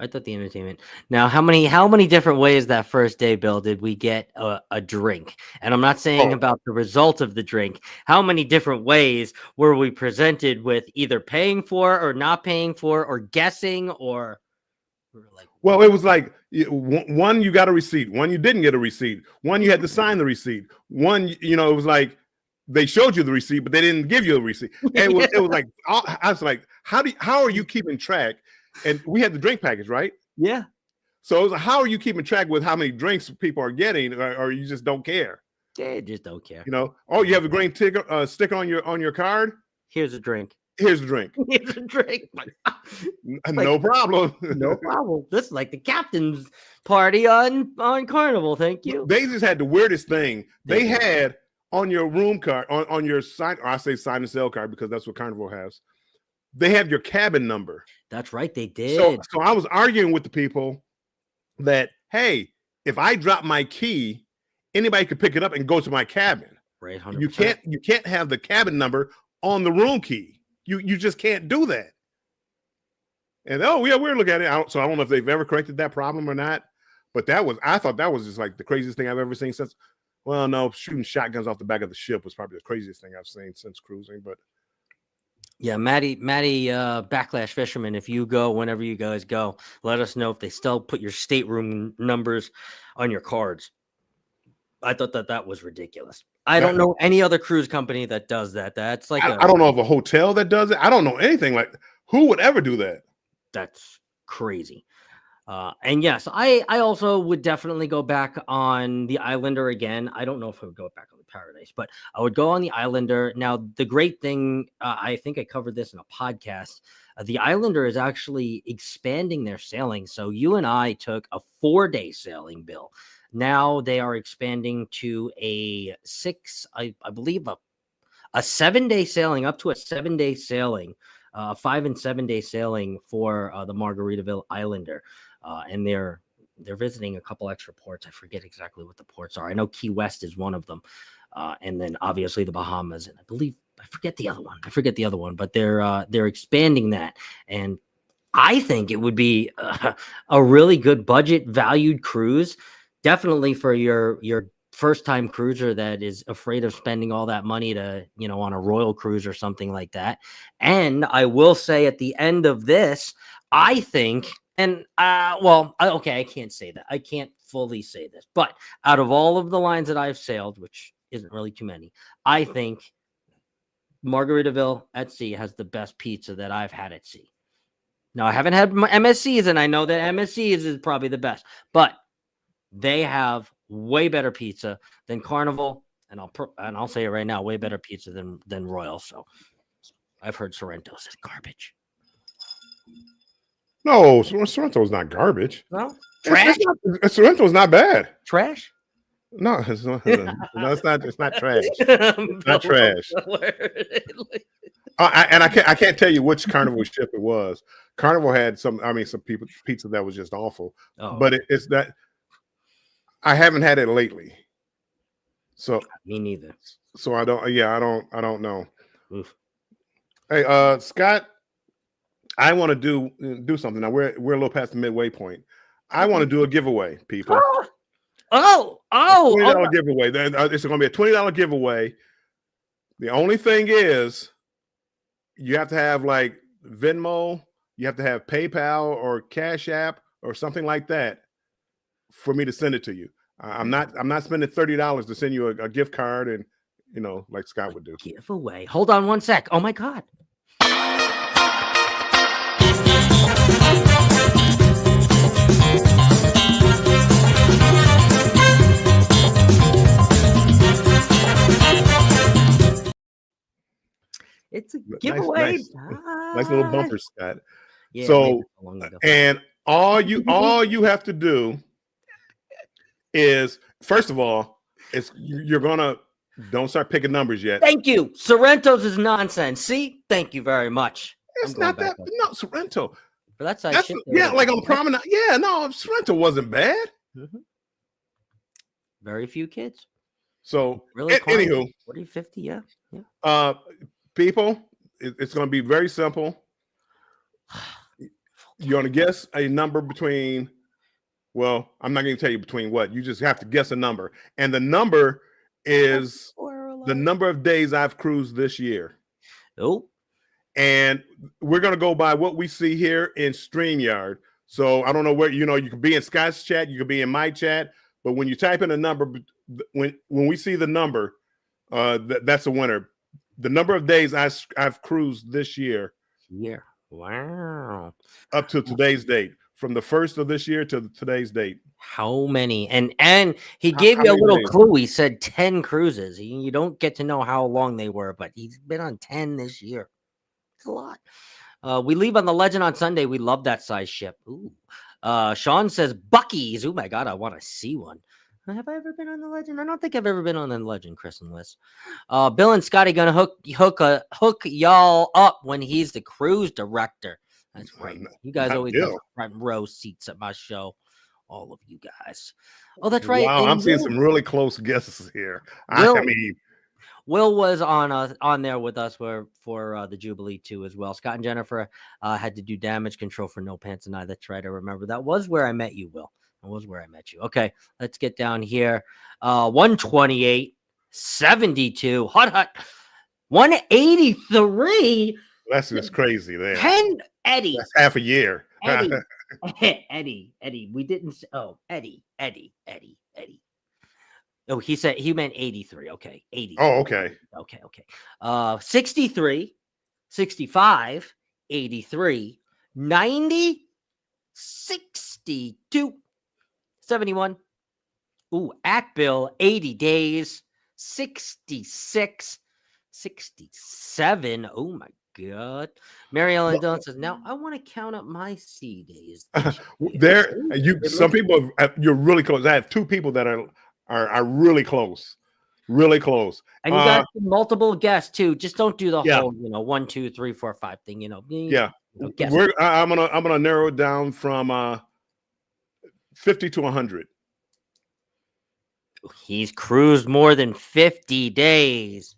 I thought the entertainment. Now, how many different ways that first day, Bill, did we get a drink? And I'm not saying about the result of the drink. How many different ways were we presented with either paying for or not paying for or guessing or we were like, well, it was like one you got a receipt, one you didn't get a receipt, one you had to sign the receipt, one it was like they showed you the receipt, but they didn't give you a receipt. And it was like I was like, how are you keeping track? And we had the drink package, right? Yeah. So it was like, how are you keeping track with how many drinks people are getting, or you just don't care? Yeah, just don't care. You have a green sticker on your card. Here's a drink. Here's a drink. Here's a drink. No problem. No problem. This is like the captain's party on Carnival. Thank you. They just had the weirdest thing. They had on your room card, on your sign, or I say sign and sell card because that's what Carnival has. They have your cabin number. That's right. They did. So I was arguing with the people that, hey, if I drop my key, anybody could pick it up and go to my cabin. Right. 100%. You can't have the cabin number on the room key. You just can't do that. And we're looking at it. So I don't know if they've ever corrected that problem or not. But I thought that was just like the craziest thing I've ever seen since. Well, no, shooting shotguns off the back of the ship was probably the craziest thing I've seen since cruising. But yeah, Maddie, Backlash Fisherman, if you go, whenever you guys go, let us know if they still put your stateroom numbers on your cards. I thought that was ridiculous. I don't know any other cruise company that does that. That's like I don't know of a hotel that does it. I don't know anything like who would ever do that. That's crazy. And yes, I also would definitely go back on the Islander again. I don't know if I would go back on the Paradise, but I would go on the Islander. Now, the great thing, I think I covered this in a podcast. The Islander is actually expanding their sailing. So you and I took a 4-day sailing, Bill. Now they are expanding to a 7-day sailing, up to a 7-day sailing, 5 and 7 day sailing for the Margaritaville Islander. And they're visiting a couple extra ports. I forget exactly what the ports are. I know Key West is one of them. And then obviously the Bahamas. And I forget the other one, but they're expanding that. And I think it would be a really good budget valued cruise. Definitely for your first time cruiser that is afraid of spending all that money to, on a Royal cruise or something like that. And I will say at the end of this, I think, and I can't say that. I can't fully say this, but out of all of the lines that I've sailed, which isn't really too many, I think Margaritaville at sea has the best pizza that I've had at sea. Now, I haven't had MSCs, and I know that MSCs is probably the best, but they have way better pizza than Carnival, and I'll say it right now, way better pizza than Royal. So I've heard Sorrento's is garbage. No, Sorrento's not garbage. No, trash. Sorrento's not bad. Trash. No, it's not. No, it's not. It's not trash. It's not trash. And I can't tell you which Carnival ship it was. Carnival had some people pizza that was just awful, Oh, but it's that I haven't had it lately. So me neither. I don't know. Oof. Hey, Scott, I want to do something. Now we're a little past the midway point. I want to do a giveaway, people. Oh, $20 giveaway. It's going to be a $20 giveaway. The only thing is you have to have like Venmo, you have to have PayPal or Cash App or something like that for me to send it to you. I'm not spending $30 to send you a gift card and like Scott would do. Giveaway. Hold on one sec. Oh my God. It's a giveaway. Nice little bumper, Scott. Yeah, so, and all you have to do is, first of all, you're gonna don't start picking numbers yet. Thank you. Sorrento's is nonsense. See, thank you very much. It's not that. No, Sorrento. But that's like on Promenade. Yeah, no, Sorrento wasn't bad. Mm-hmm. Very few kids. So, really, anywho, 40, 50, yeah. People, it's going to be very simple. You're going to guess a number between. Well, I'm not going to tell you between what. You just have to guess a number, and the number is the number of days I've cruised this year. Oh. And we're going to go by what we see here in StreamYard. So I don't know where, you can be in Scott's chat, you could be in my chat, but when you type in a number, when we see the number, that's a winner. The number of days I've cruised this year. Yeah. Wow. Up to today's date. From the first of this year to today's date. How many? And he gave you a little clue. He said 10 cruises. You don't get to know how long they were, but he's been on 10 this year. It's a lot. We leave on the Legend on Sunday. We love that size ship. Ooh. Sean says Buc-ee's. Oh my God, I want to see one. Have I ever been on the Legend? I don't think I've ever been on the Legend, Chris and Liz. Bill and Scotty gonna hook y'all up when he's the cruise director. That's right. You guys always have front row seats at my show. All of you guys. Oh, that's right. Wow, I'm seeing some really close guesses here. Will was on there with us for the Jubilee too as well. Scott and Jennifer had to do damage control for No Pants and I. That's right. I remember that was where I met you, Will. That was where I met you. Okay, let's get down here. 128, 72, hot, 183. That's just crazy there. 10 Eddie. That's half a year. Eddie. We didn't. Oh, Eddie. Oh, he meant 83. Okay, 80. Oh, okay. Okay. 63, 65, 83, 90, 62, 71. Ooh, at Bill, 80 days, 66, 67. Oh my God. Mary Ellen Dillon says, now I want to count up my C days. Some people, you're really close. I have two people that are really close. Really close. And you got multiple guests too. Just don't do the whole, 1, 2, 3, 4, 5 thing, Yeah. I'm gonna narrow it down from 50 to 100. He's cruised more than 50 days.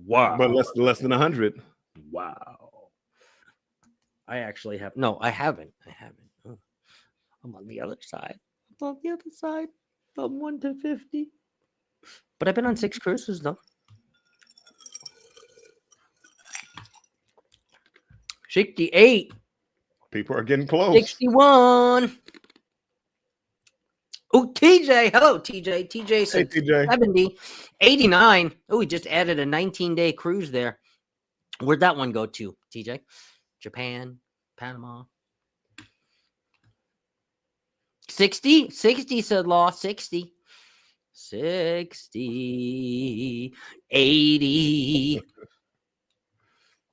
Wow. But less than 100. Wow. I actually have I haven't. Oh, I'm on the other side. I'm 1 to 50. But I've been on 6 cruises though. 68. People are getting close. 61. Oh, TJ. Hello, TJ. TJ said 70. 89. Oh, he just added a 19-day cruise there. Where'd that one go to, TJ? Japan, Panama. 60. 60 said Law. 60. 60. 80.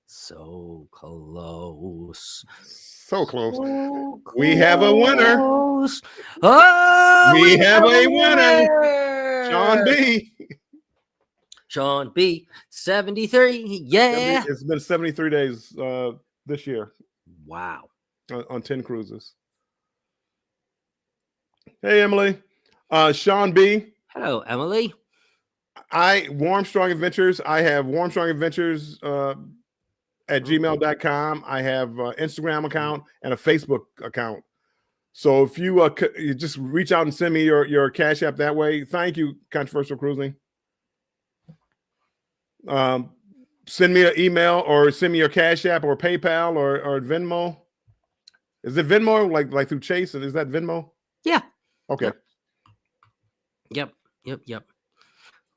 So close. So close. We have a winner. Oh, we have a winner. Sean B. Sean B. 73. Yeah. It's been 73 days this year. Wow. on 10 cruises. Hey, Emily. Sean B. Hello, Emily. Warm Strong Adventures. I have Warm Strong Adventures at gmail.com. I have an Instagram account and a Facebook account. So if you just reach out and send me your Cash App that way. Thank you, Controversial Cruising. Send me an email or send me your Cash App or PayPal or Venmo. Is it Venmo like through Chase? Is that Venmo? Yeah. Okay. Yep.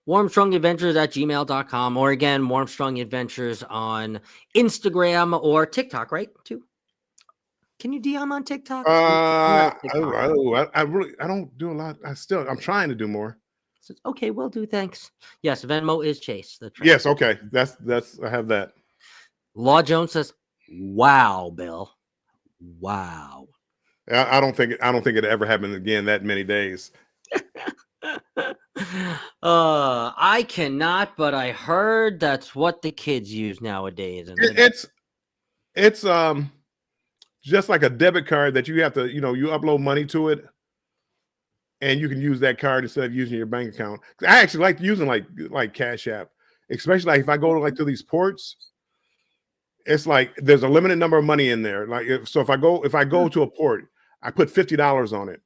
WarmStrongAdventures at gmail.com, or again, Warmstrong Adventures on Instagram or TikTok, right? Too. Can you DM on TikTok? I don't do a lot. I'm trying to do more. Okay, will do. Thanks. Yes, Venmo is Chase. That's right. Yes. Okay. That's I have that. Law Jones says, "Wow, Bill. Wow." I don't think it ever happened again that many days. I cannot, but I heard that's what the kids use nowadays. And it's just like a debit card that you have to, you upload money to it, and you can use that card instead of using your bank account. I actually like using like Cash App, especially like if I go to these ports. It's like there's a limited number of money in there. Like if I go to a port, I put $50 on it.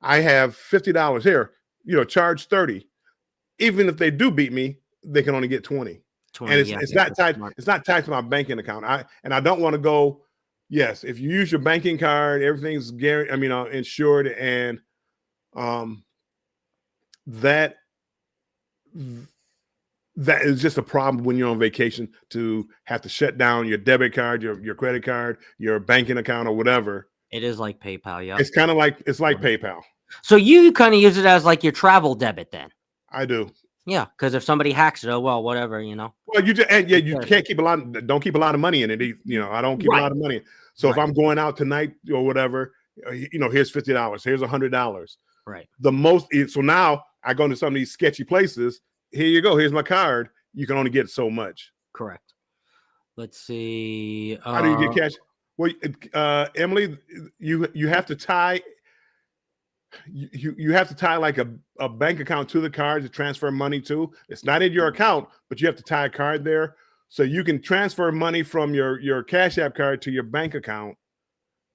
I have $50 here. Charge 30. Even if they do beat me, they can only get 20. And it's not tied. It's not tied to my banking account. I don't want to go. Yes, if you use your banking card, everything's insured, and that is just a problem when you're on vacation to have to shut down your debit card, your credit card, your banking account, or whatever. It is like PayPal, yeah. It's kind of like PayPal. So you kind of use it as like your travel debit, then? I do. Yeah, because if somebody hacks it, well, whatever, Well, you can't keep don't keep a lot of money in it. I don't keep a lot of money. So if I'm going out tonight or whatever, here's $50, here's $100. Right. So now I go into some of these sketchy places. Here you go. Here's my card. You can only get so much. Correct. Let's see. How do you get cash? Well, Emily, you have to tie. You have to tie like a bank account to the card to transfer money to. It's not in your account, but you have to tie a card there so you can transfer money from your Cash App card to your bank account.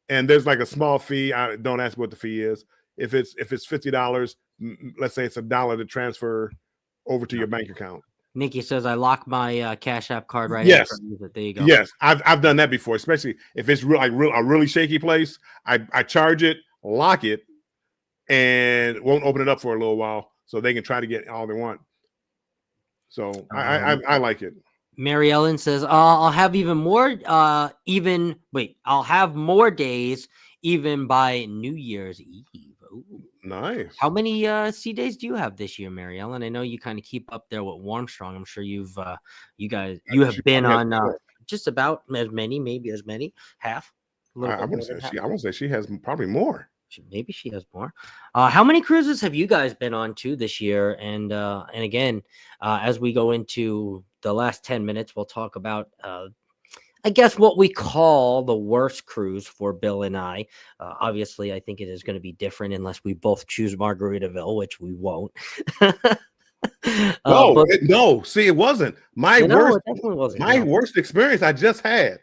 And there's like a small fee. I don't ask what the fee is. If it's $50, let's say it's $1 to transfer over to your bank account. Nikki says, I lock my Cash App card right yes. after I use it. There you go. Yes, I've done that before, especially if it's a really shaky place. I charge it, lock it, and won't open it up for a little while so they can try to get all they want. So I like it. Mary Ellen says, I'll have I'll have more days even by New Year's Eve. Ooh. Nice. How many sea days do you have this year, Mary Ellen? I know you kind of keep up there with Warmstrong. I'm sure you have been on just about as many, maybe as many, half. I want to say she has probably more. Maybe she has more. How many cruises have you guys been on to this year? And again, as we go into the last 10 minutes, we'll talk about I guess what we call the worst cruise for Bill and I. Obviously, I think it is going to be different unless we both choose Margaritaville, which we won't. No. See, it wasn't my worst experience. I just had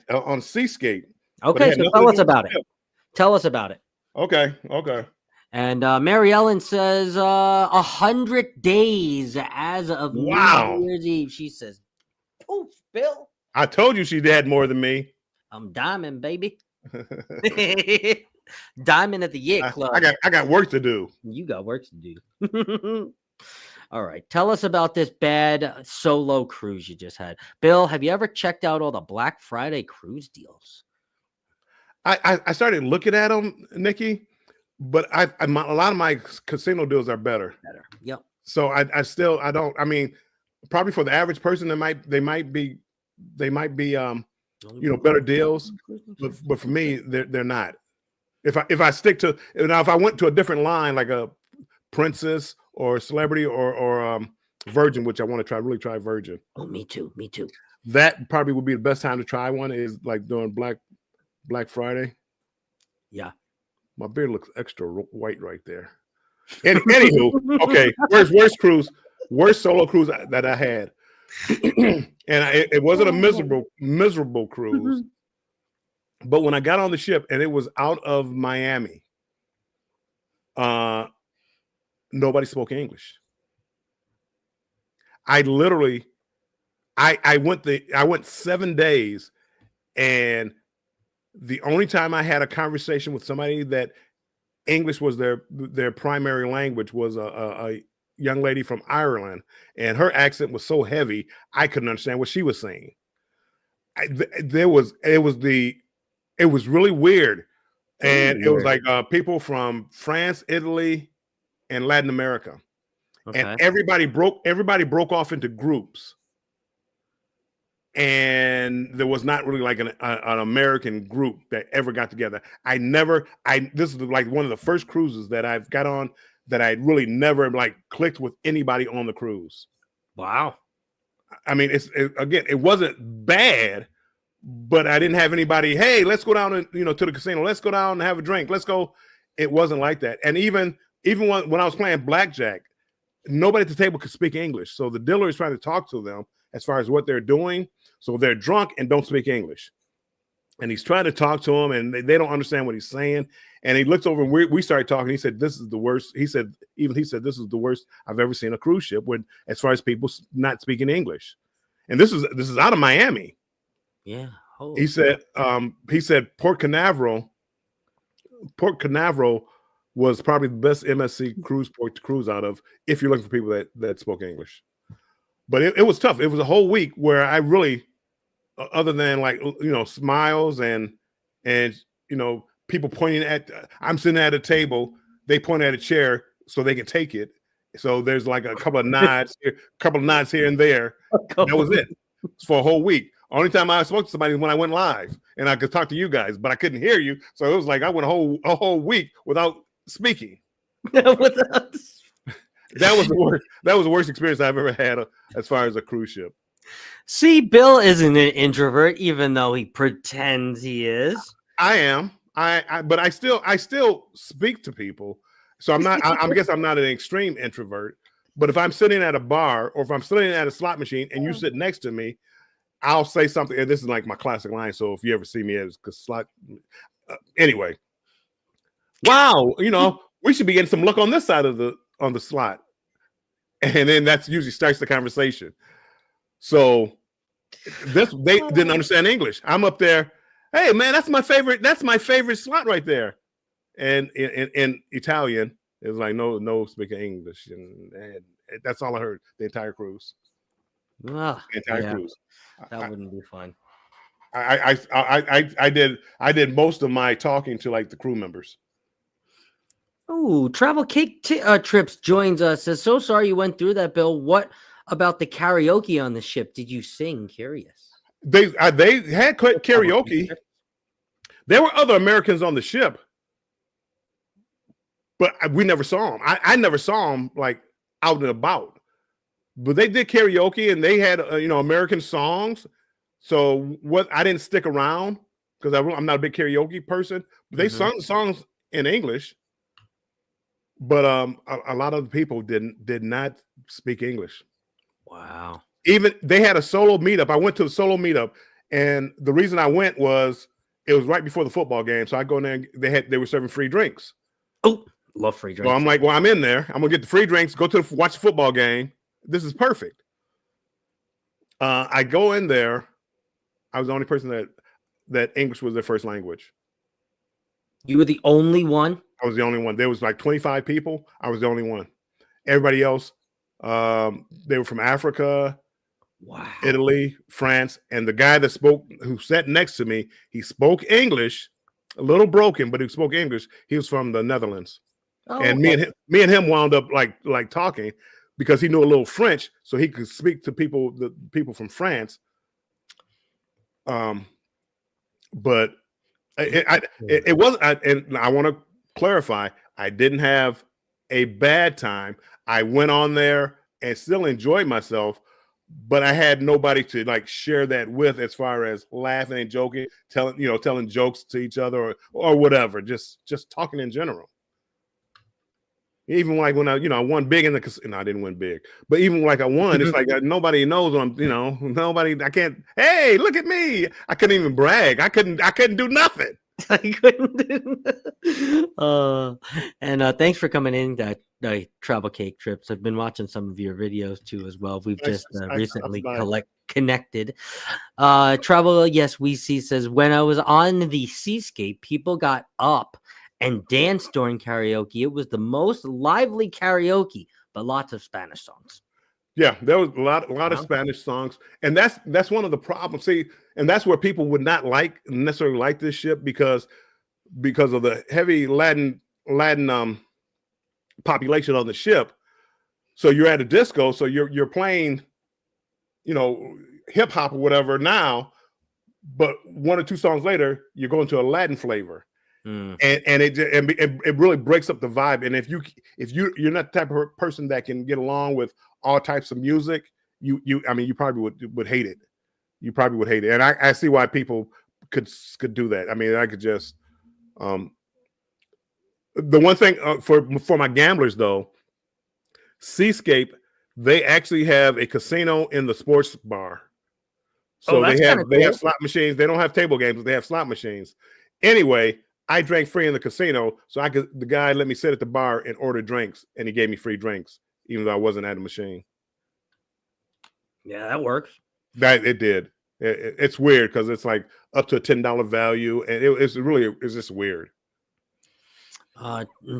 on Seascape. Okay, so tell us about it. Tell us about it. Okay. And Mary Ellen says 100 days as of New Year's Eve. She says, "Poof, Bill." I told you she had more than me. I'm diamond, baby. Diamond at the Yacht Club. I got work to do. You got work to do. All right. Tell us about this bad solo cruise you just had. Bill, have you ever checked out all the Black Friday cruise deals? I started looking at them, Nikki, but a lot of my casino deals are better. Yep. So I don't. I mean, probably for the average person, they might be better deals, but for me, they're not. If I stick to now, if I went to a different line like a Princess or Celebrity or Virgin, which I want to really try Virgin. Oh, me too. That probably would be the best time to try one is like during Black Black Friday. Yeah. My beard looks extra white right there. Anywho, okay, worst cruise, worst solo cruise that I had, and it wasn't a miserable cruise. But when I got on the ship and it was out of Miami, nobody spoke English. I literally, I went 7 days, and the only time I had a conversation with somebody that English was their primary language was a young lady from Ireland, and her accent was so heavy I couldn't understand what she was saying. It was really weird, and it was like people from France, Italy, and Latin America, and everybody broke off into groups, and there was not really like an American group that ever got together. This is like one of the first cruises that I've got on that I really never like clicked with anybody on the cruise. Wow. I mean, it wasn't bad, but I didn't have anybody, hey, let's go down and, to the casino. Let's go down and have a drink. Let's go. It wasn't like that. And even when I was playing blackjack, nobody at the table could speak English. So the dealer is trying to talk to them as far as what they're doing. So they're drunk and don't speak English. And he's trying to talk to them, and they don't understand what he's saying. And he looks over, and we started talking. He said, this is the worst. He said, this is the worst I've ever seen a cruise ship as far as people not speaking English. And this is out of Miami. Yeah. He said Port Canaveral was probably the best MSC cruise port to cruise out of if you're looking for people that spoke English. But it was tough. It was a whole week where I really, other than like, smiles and people pointing I'm sitting at a table, they point at a chair so they can take it. So there's like a couple of nods here and there. That was it for a whole week. Only time I spoke to somebody was when I went live and I could talk to you guys, but I couldn't hear you. So it was like I went a whole week without speaking. That was the worst experience I've ever had as far as a cruise ship. See, Bill isn't an introvert, even though he pretends he is. I am. But I still speak to people. So I'm not. I guess I'm not an extreme introvert. But if I'm sitting at a bar or if I'm sitting at a slot machine and you sit next to me, I'll say something. And this is like my classic line. So if you ever see me as a slot, anyway. Wow, we should be getting some luck on this side on the slot, and then that's usually starts the conversation. So they didn't understand English. I'm up there. Hey man, that's my favorite slot right there. And in Italian, it was like no speaking English, and that's all I heard the entire cruise. Cruise. That wouldn't be fun. I did most of my talking to like the crew members. Oh, Travel Cake Trips joins us. Says, so sorry you went through that, Bill. What about the karaoke on the ship? Did you sing? Curious. They had karaoke. There were other Americans on the ship, but we never saw them. I never saw them like out and about. But they did karaoke and they had American songs. So I didn't stick around because I'm not a big karaoke person. But they sung songs in English. But a lot of the people did not speak English. Wow. Even they had a solo meetup. I went to a solo meetup, and the reason I went was it was right before the football game. So I go in there and they were serving free drinks. Oh, love free drinks. So I'm like, well, I'm in there. I'm gonna get the free drinks, go to watch the football game. This is perfect. I go in there. I was the only person that English was their first language. You were the only one? I was the only one. There was like 25 people. I was the only one. Everybody else, they were from Africa, wow, Italy, France. And the guy who sat next to me, he spoke English, a little broken, but he spoke English. He was from the Netherlands. Oh, and me and him wound up like talking because he knew a little French, so he could speak to the people from France. But it wasn't, and I want to clarify, I didn't have a bad time. I went on there and still enjoyed myself, but I had nobody to like share that with, as far as laughing and joking, telling jokes to each other, or whatever, just talking in general. Even like when I won big in the casino. I didn't win big, but even like I won, it's like nobody knows nobody. I can't. Hey, look at me! I couldn't even brag. I couldn't do nothing. I couldn't. And thanks for coming in. That Travel Cake Trips. I've been watching some of your videos too as well. We've just recently connected. Travel, yes, we see says when I was on the Seascape, people got up and danced during karaoke. It was the most lively karaoke, but lots of Spanish songs. Yeah, there was a lot of Spanish songs, and that's one of the problems. See, and that's where people would not necessarily like this ship because of the heavy Latin population on the ship. So you're at a disco, so you're playing, hip hop or whatever now, but one or two songs later, you're going to a Latin flavor. And it really breaks up the vibe. And if you're not the type of person that can get along with all types of music, you probably would hate it. You probably would hate it. And I see why people could do that. I mean, I could just the one thing for my gamblers though, Seascape, they actually have a casino in the sports bar. So they have slot machines. They don't have table games, but they have slot machines. Anyway, I drank free in the casino, so the guy let me sit at the bar and order drinks, and he gave me free drinks, even though I wasn't at a machine. Yeah, that works. That it did. It's weird because it's like up to a $10 value, and it's just weird.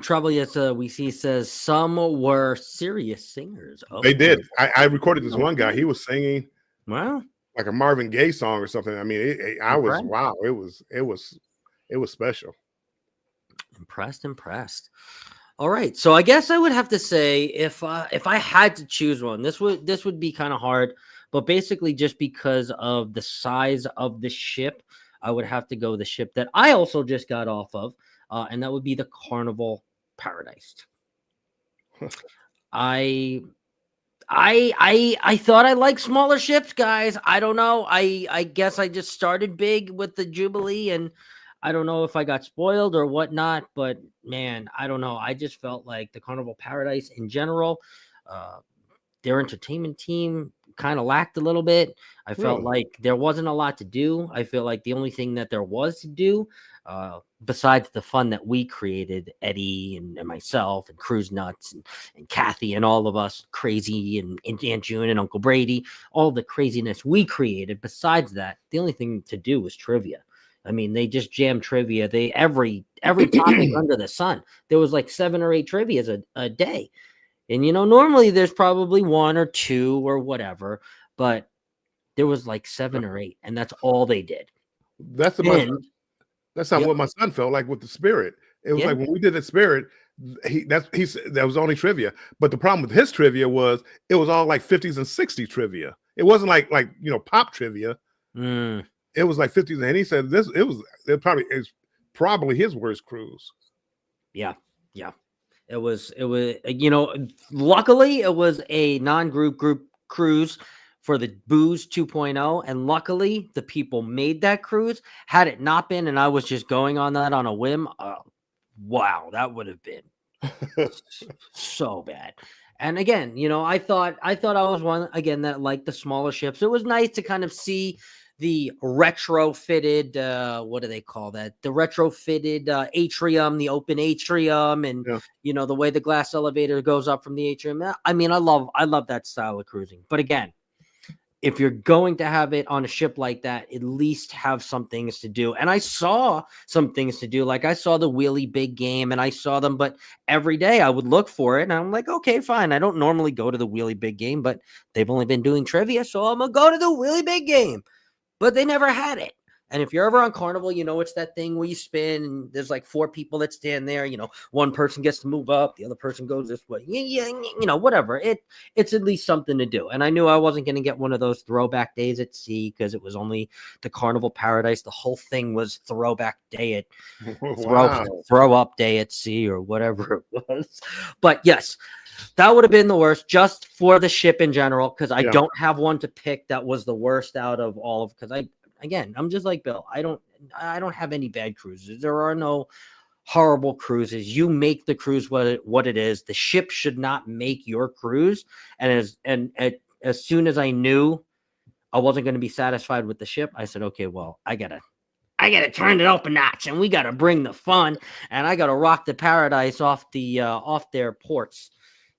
Trouble, yes, we see says some were serious singers. Oh, they did. I recorded this one guy. He was singing, wow, like a Marvin Gaye song or something. I mean, wow. It was special. Impressed. All right, so I guess I would have to say if I had to choose one, this would be kind of hard, but basically just because of the size of the ship, I would have to go the ship that I also just got off of, and that would be the Carnival Paradise. I thought I liked smaller ships, guys. I don't know. I guess I just started big with the Jubilee, and I don't know if I got spoiled or whatnot, but man, I don't know. I just felt like the Carnival Paradise in general, their entertainment team kind of lacked a little bit. I felt like there wasn't a lot to do. I feel like the only thing that there was to do, besides the fun that we created, Eddie and myself and Cruise Nuts and Kathy and all of us crazy and Aunt June and Uncle Brady, all the craziness we created. Besides that, the only thing to do was trivia. I mean, they just jammed trivia. Every topic under the sun. There was like 7 or 8 trivias a day. And, normally there's probably 1 or 2 or whatever, but there was like 7 or 8, and that's all they did. That's not what my son felt like with the Spirit. It was like when we did the Spirit, that was only trivia. But the problem with his trivia was it was all like 50s and 60s trivia. It wasn't like pop trivia. It was like 50s, and he said it's probably his worst cruise. Yeah. It was, luckily it was a non-group cruise for the Booze 2.0. And luckily the people made that cruise. Had it not been, and I was just going on that on a whim, wow, that would have been so bad. And again, I thought I was one again that liked the smaller ships. It was nice to kind of see the retrofitted, what do they call that? The retrofitted atrium, the open atrium, and the way the glass elevator goes up from the atrium. I mean, I love that style of cruising. But again, if you're going to have it on a ship like that, at least have some things to do. And I saw some things to do. Like I saw the Wheelie Big Game, and I saw them, but every day I would look for it, and I'm like, okay, fine. I don't normally go to the Wheelie Big Game, but they've only been doing trivia, so I'm gonna go to the Wheelie Big Game. But they never had it. And if you're ever on Carnival, it's that thing where you spin and there's like 4 people that stand there. One person gets to move up, the other person goes this way. Whatever. It's at least something to do. And I knew I wasn't going to get one of those throwback days at sea because it was only the Carnival Paradise. The whole thing was throwback day at Wow. throw up day at sea or whatever it was. But yes, that would have been the worst just for the ship in general, because I don't have one to pick that was the worst out of all of, because I'm just like Bill. I don't have any bad cruises. There are no horrible cruises. You make the cruise what it is. The ship should not make your cruise. And as soon as I knew I wasn't going to be satisfied with the ship, I said, okay, well, I gotta turn it up a notch, and we gotta bring the fun, and I gotta rock the Paradise off their ports,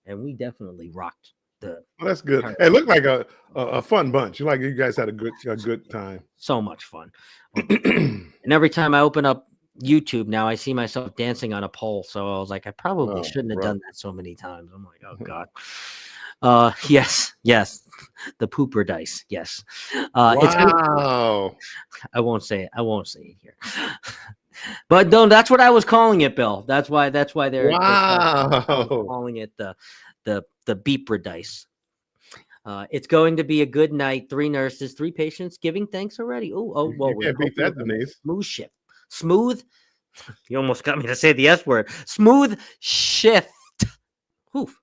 and we definitely rocked the. Well, that's good. It looked like a fun bunch. You guys had a good time. So much fun. And every time I open up YouTube now, I see myself dancing on a pole. So I was like, I probably shouldn't have done that so many times. I'm like, oh God. Yes, the pooper dice. Yes. Wow. I won't say it here. But no, that's what I was calling it, Bill. That's why they're calling it the beeper dice. It's going to be a good night. 3 nurses, 3 patients giving thanks already. Oh, well, you can't beat that, Denise. Smooth shift. Smooth. You almost got me to say the S word. Smooth shift. Oof.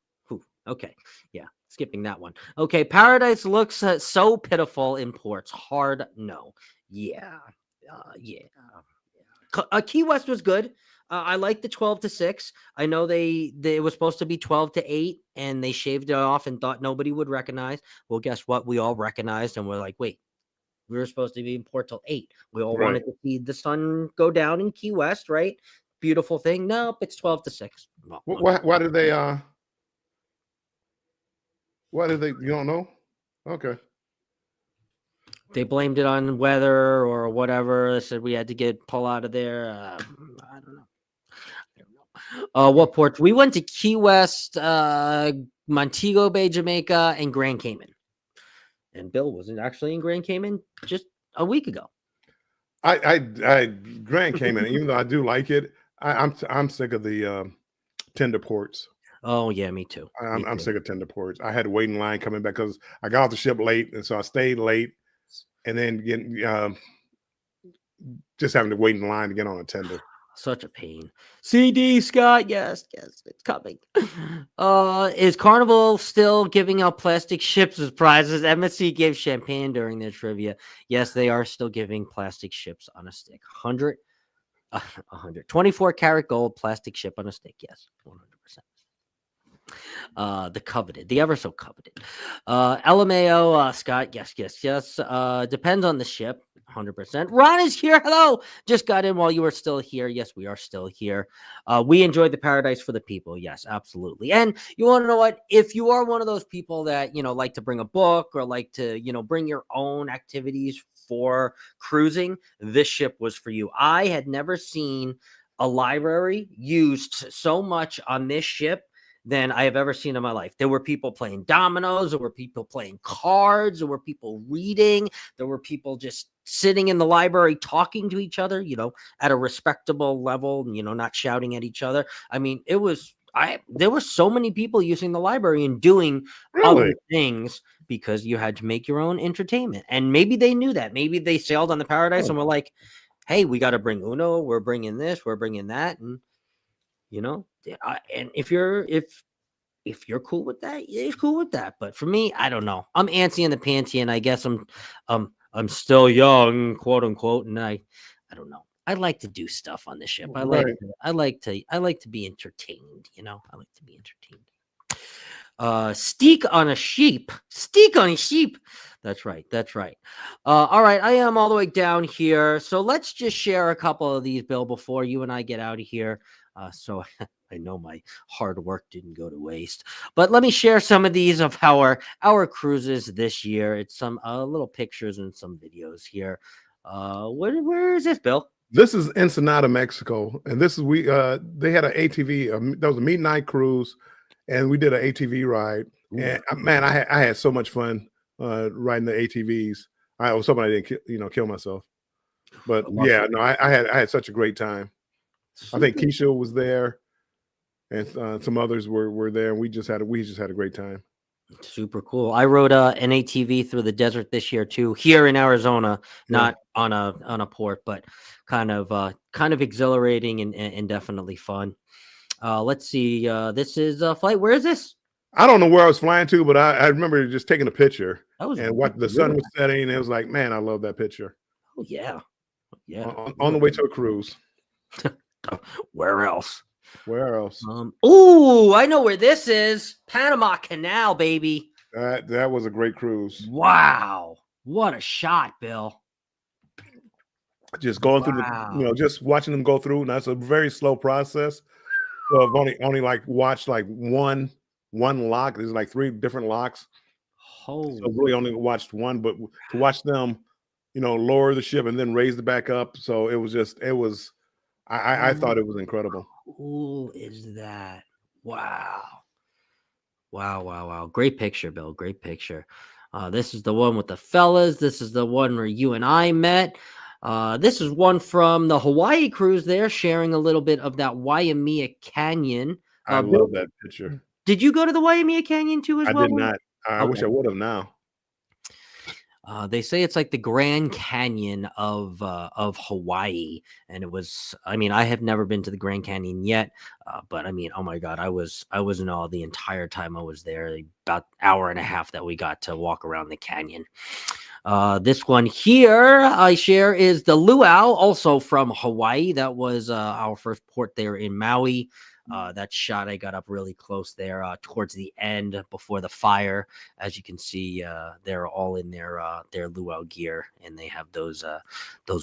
Okay. Yeah. Skipping that one. Okay. Paradise looks so pitiful in ports. Hard no. Yeah. Key West was good. I like the 12-6. I know it was supposed to be 12-8, and they shaved it off and thought nobody would recognize. Well, guess what? We all recognized, and we're like, wait, we were supposed to be in port till 8. We all wanted to see the sun go down in Key West, right? Beautiful thing. Nope, it's 12-6. Well, why did they? Why did they? You don't know? Okay. They blamed it on weather or whatever. They said we had to pull out of there. I don't know. What ports? We went to Key West, Montego Bay, Jamaica, and Grand Cayman. And Bill wasn't actually in Grand Cayman just a week ago. I Grand Cayman, even though I do like it, I'm sick of the tender ports. Oh yeah, me too. I'm sick of tender ports. I had to wait in line coming back because I got off the ship late, and so I stayed late, and then just having to wait in line to get on a tender. Such a pain. CD Scott, yes, it's coming. Is Carnival still giving out plastic ships as prizes? MSC gave champagne during their trivia. Yes, they are still giving plastic ships on a stick. 100, 24 karat gold plastic ship on a stick. Yes, 100%. The coveted, the ever so coveted. LMAO, Scott, yes. Depends on the ship. 100%. Ron is here. Hello. Just got in while you were still here. Yes, we are still here. We enjoyed the Paradise for the people. Yes, absolutely. And you want to know what? If you are one of those people that, like to bring a book or like to, bring your own activities for cruising, this ship was for you. I had never seen a library used so much on this ship than I have ever seen in my life. There were people playing dominoes. There were people playing cards. There were people reading. There were people just sitting in the library talking to each other, at a respectable level, not shouting at each other. I mean, there were so many people using the library and doing other things because you had to make your own entertainment. And maybe they knew that. Maybe they sailed on the Paradise and were like, hey, we got to bring Uno. We're bringing this. We're bringing that. And, and if you're cool with that, you're cool with that. But for me, I don't know. I'm antsy in the panty, and I guess I'm still young, quote unquote, and I don't know. I like to do stuff on the ship. I like to be entertained. I like to be entertained. Steak on a sheep. That's right. All right, I am all the way down here. So let's just share a couple of these, Bill, before you and I get out of here. So I know my hard work didn't go to waste, but let me share some of these of our cruises this year. It's some little pictures and some videos here. Where is this, Bill? This is Ensenada, Mexico, and this is they had an ATV. That was a midnight cruise, and we did an ATV ride. Ooh. And man, I had so much fun riding the ATVs. I was hoping I didn't kill myself. But I love yeah, that. no, I had such a great time. I think Keisha was there, and some others were there, and we just had a great time. Super cool. I rode an ATV through the desert this year too, here in Arizona, Yeah, not on a port, but kind of exhilarating and definitely fun. Let's see. This is a flight. Where is this? I don't know where I was flying to, but I remember just taking a picture That was and what the sun really. was setting, and it was like, man, I love that picture Oh yeah, yeah. on the Really. way to a cruise. Where else? Where else? Oh, I know where this is. Panama Canal, baby. That was a great cruise. Wow, what a shot, Bill. Just going through Wow. just watching them go through. And that's a very slow process. So I've only like watched like one lock. There's like three different locks. So Holy. really only watched one, but to watch them, lower the ship and then raise it back up. So I How thought it was incredible. cool is that? Wow. Wow, wow, wow. Great picture, Bill. Great picture. This is the one with the fellas. This is the one where you and I met. This is one from the Hawaii cruise. They're sharing a little bit of that Waimea Canyon. I Bill, love that picture. did you go to the Waimea Canyon too as I well? did not. I wish Okay. I would have now. They say it's like the Grand Canyon of Hawaii, and it was. I mean, I have never been to the Grand Canyon yet, but I mean, oh my god, I was in awe the entire time I was there. About hour and a half that we got to walk around the canyon. This one here I share is the Luau, also from Hawaii. That was our first port there in Maui. That shot I got up really close there towards the end before the fire. As you can see, they're all in their luau gear, and they have those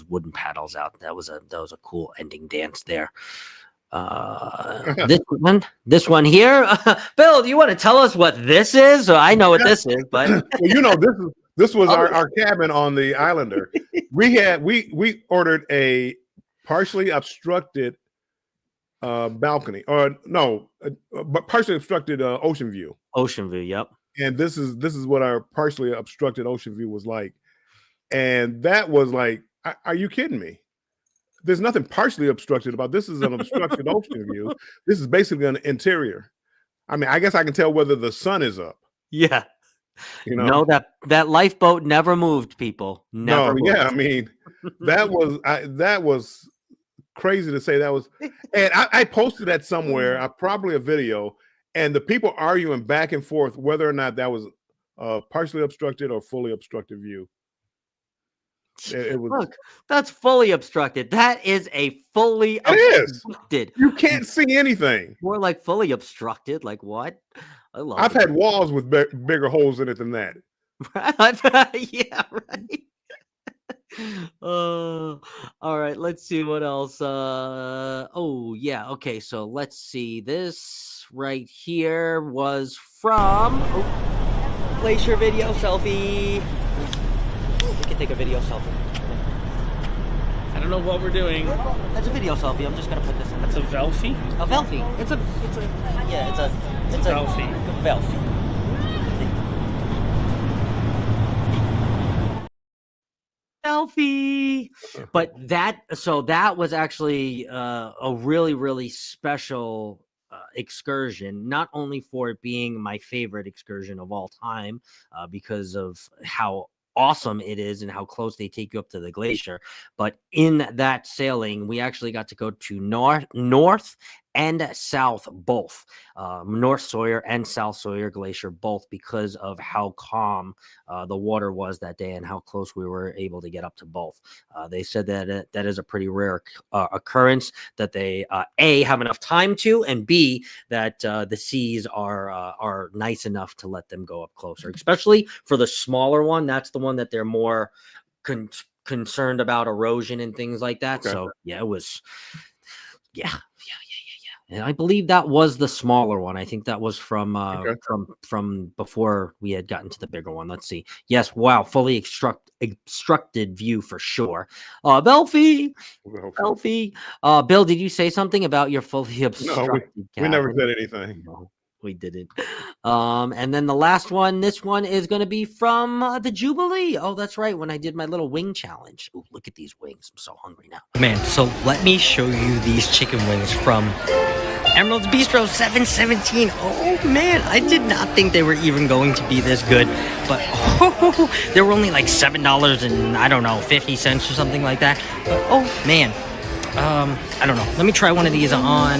wooden paddles out. That was a cool ending dance there. This one here, Bill. Do you want to tell us what this is? So I know what this is, but Well, this was Oh. our cabin on the Islander. We ordered a partially obstructed balcony, or no, but partially obstructed ocean view. Ocean View. Yep. And this is what our partially obstructed ocean view was like. And that was like, are you kidding me? There's nothing partially obstructed about this. Is an obstructed ocean view. This is basically an interior. I mean, I guess I can tell whether the sun is up. Yeah. You know, No, that lifeboat never moved, people. Never moved. yeah. I mean, that was crazy to say. That was, and I posted that somewhere. Probably a video, and the people arguing back and forth whether or not that was a partially obstructed or fully obstructed view. It was. Look, that's fully obstructed. That is a fully It is. obstructed. You can't see anything. More like fully obstructed. Like what? I love I've it. had walls with bigger holes in it than that. Yeah, right. All right, let's see what else. Oh yeah, okay. So let's see. This right here was from Glacier Video Selfie. We can take a video selfie. I don't know what we're doing. That's a video selfie. I'm just gonna put this in. It's a Velfie? A Velfie. It's a Velfie. Velfie. Selfie. But that was actually a really, really special excursion, not only for it being my favorite excursion of all time, because of how awesome it is and how close they take you up to the glacier, but in that sailing we actually got to go to north and south, both North Sawyer and South Sawyer Glacier, both, because of how calm the water was that day and how close we were able to get up to both. They said that that is a pretty rare occurrence, that they A, have enough time to, and B, that the seas are nice enough to let them go up closer, especially for the smaller one. That's the one that they're more concerned about erosion and things like that. Okay. So yeah, it was, yeah. And I believe that was the smaller one. I think that was from from before we had gotten to the bigger one. Let's see. Yes, wow, fully obstructed view for sure. Belfie. Bill, did you say something about your fully obstructed? We never said anything. No. We didn't. And then the last one, this one is going to be from the Jubilee. Oh, that's right. When I did my little wing challenge. Ooh, look at these wings. I'm so hungry now. Man, so let me show you these chicken wings from Emerald's Bistro 717. Oh, man. I did not think they were even going to be this good. But they were only like $7 and I don't know, 50 cents or something like that. But, oh, man. I don't know. Let me try one of these on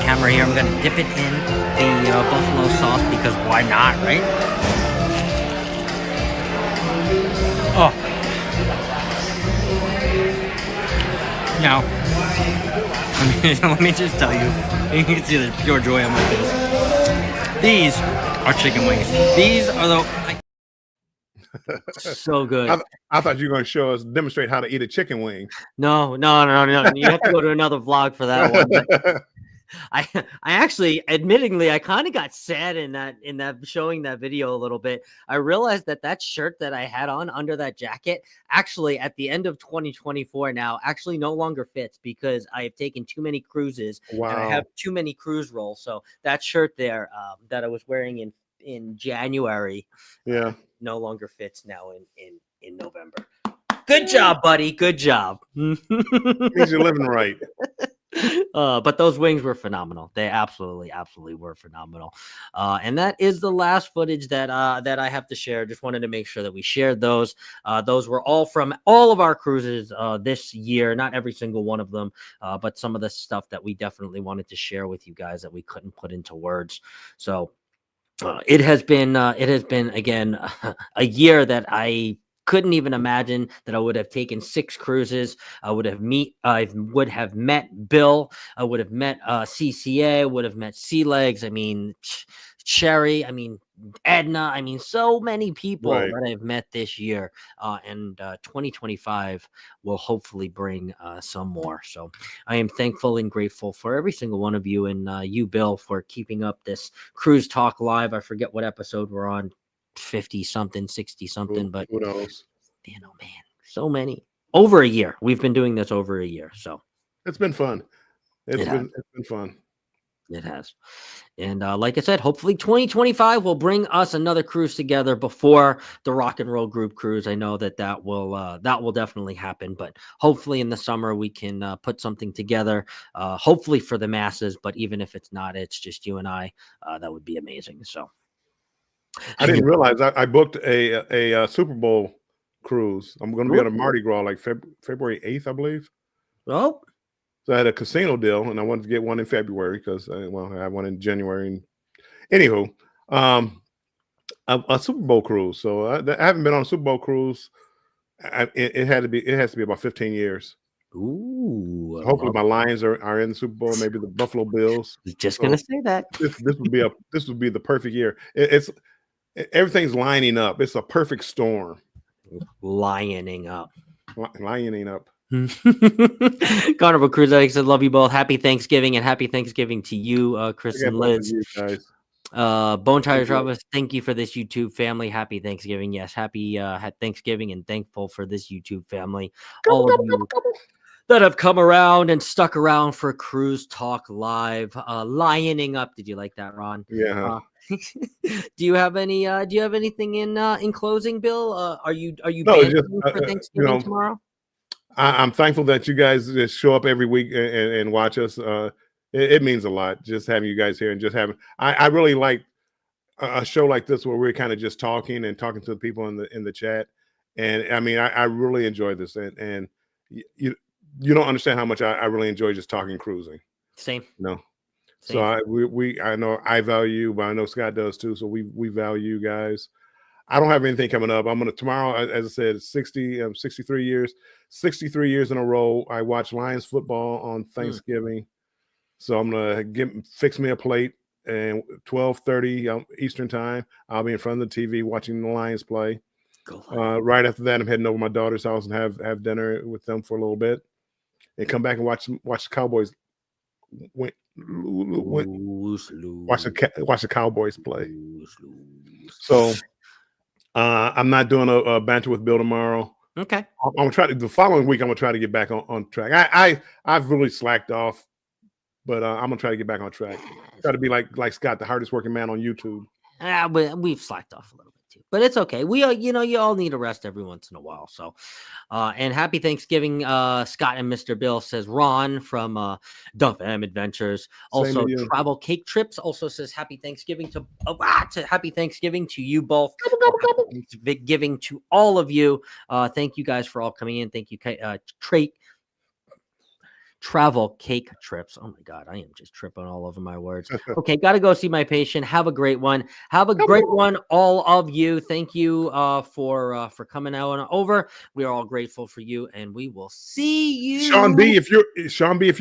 camera here. I'm gonna dip it in the buffalo sauce because why not, right? Oh, now let me just tell you, you can see the pure joy on my face. These are chicken wings. These are so good. I thought you were going to demonstrate how to eat a chicken wing. No. You have to go to another vlog for that one. But I actually, admittingly, I kind of got sad in that showing that video a little bit. I realized that shirt that I had on under that jacket actually at the end of 2024 now actually no longer fits because I have taken too many cruises. Wow. And I have too many cruise rolls. So that shirt there that I was wearing in January, no longer fits now in November. Good job, buddy. Good job. Means you're living right. But those wings were phenomenal. They absolutely were phenomenal. And that is the last footage that I have to share. Just wanted to make sure that we shared those. Those were all from all of our cruises this year. Not every single one of them, but some of the stuff that we definitely wanted to share with you guys that we couldn't put into words. So it has been again a year that I couldn't even imagine that I would have taken 6 cruises. I would have met Bill. I would have met CCA. Would have met Sea Legs. I mean, Sherry. I mean, Edna. I mean, so many people that I've met this year. And 2025 will hopefully bring some more. So I am thankful and grateful for every single one of you and you, Bill, for keeping up this Cruise Talk Live. I forget what episode we're on. 50 something, 60 something, but who knows? Man, so many. Over a year. We've been doing this over a year, so it's been fun. It's been fun. It has. And like I said, hopefully 2025 will bring us another cruise together before the Rock and Roll Group cruise. I know that will definitely happen, but hopefully in the summer we can put something together, hopefully for the masses, but even if it's not, it's just you and I, that would be amazing. So I didn't realize I booked a Super Bowl cruise. I'm going to be on a Mardi Gras like February 8th, I believe. Oh, so I had a casino deal, and I wanted to get one in February because I had one in January. And anywho, a Super Bowl cruise. So I haven't been on a Super Bowl cruise. It has to be about 15 years. Ooh! Hopefully, my Lions are in the Super Bowl. Maybe the Buffalo Bills. Just gonna say that this would be the perfect year. Everything's lining up. It's a perfect storm. Lining up. Carnival Cruise Addicts, I love you both. Happy Thanksgiving and happy Thanksgiving to you, Chris and Liz. You guys. Bone Tire Travis, thank you for this YouTube family. Happy Thanksgiving. Yes, happy Thanksgiving and thankful for this YouTube family. All of you that have come around and stuck around for Cruise Talk Live. Lioning up. Did you like that, Ron? Yeah. Do you have anything in closing, Bill? Are you No, for Thanksgiving tomorrow? I'm thankful that you guys just show up every week and watch us. It means a lot just having you guys here and just having. I really like a show like this where we're kind of just talking to the people in the chat, and I mean I really enjoy this, and you don't understand how much I really enjoy just talking cruising. Same. No. Same. So I know I value you, but I know Scott does too. So we value you guys. I don't have anything coming up. I'm gonna tomorrow, as I said, 63 years in a row. I watch Lions football on Thanksgiving, so I'm gonna fix me a plate, and 12:30 Eastern time, I'll be in front of the TV watching the Lions play. Right after that, I'm heading over to my daughter's house and have dinner with them for a little bit, and come back and watch the Cowboys. Watch the Cowboys play. So I'm not doing a banter with Bill tomorrow. Okay. I'm gonna try the following week. I'm gonna try to get back on track. I've really slacked off but I'm gonna try to get back on track. Try to be like Scott, the hardest working man on YouTube. But we've slacked off a little bit too, but it's okay. We you all need a rest every once in a while. So, and happy Thanksgiving, Scott and Mr. Bill, says Ron from Dump M Adventures. Also, to you. Travel Cake Trips also says happy Thanksgiving to happy Thanksgiving to you both. Happy Thanksgiving to all of you. Thank you guys for all coming in. Thank you, Travel Cake Trips. Oh my God, I am just tripping all over my words. Okay, got to go see my patient. Have a great one. Have a great one, all of you. Thank you for coming out and over. We are all grateful for you, and we will see you. Sean B, if you're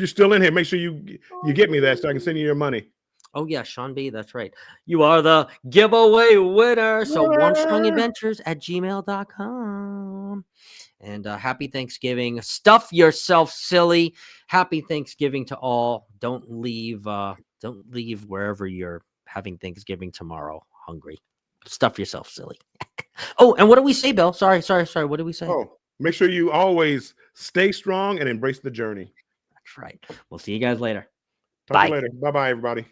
still in here, make sure you get me that so I can send you your money. Oh yeah, Sean B, that's right. You are the giveaway winner. So OneStrongAdventures@gmail.com. And happy Thanksgiving. Stuff yourself silly. Happy Thanksgiving to all. Don't leave wherever you're having Thanksgiving tomorrow hungry. Stuff yourself silly. Oh, and what do we say, Bill? Sorry. What do we say? Oh, make sure you always stay strong and embrace the journey. That's right. We'll see you guys later. Talk to you later. Bye-bye, everybody.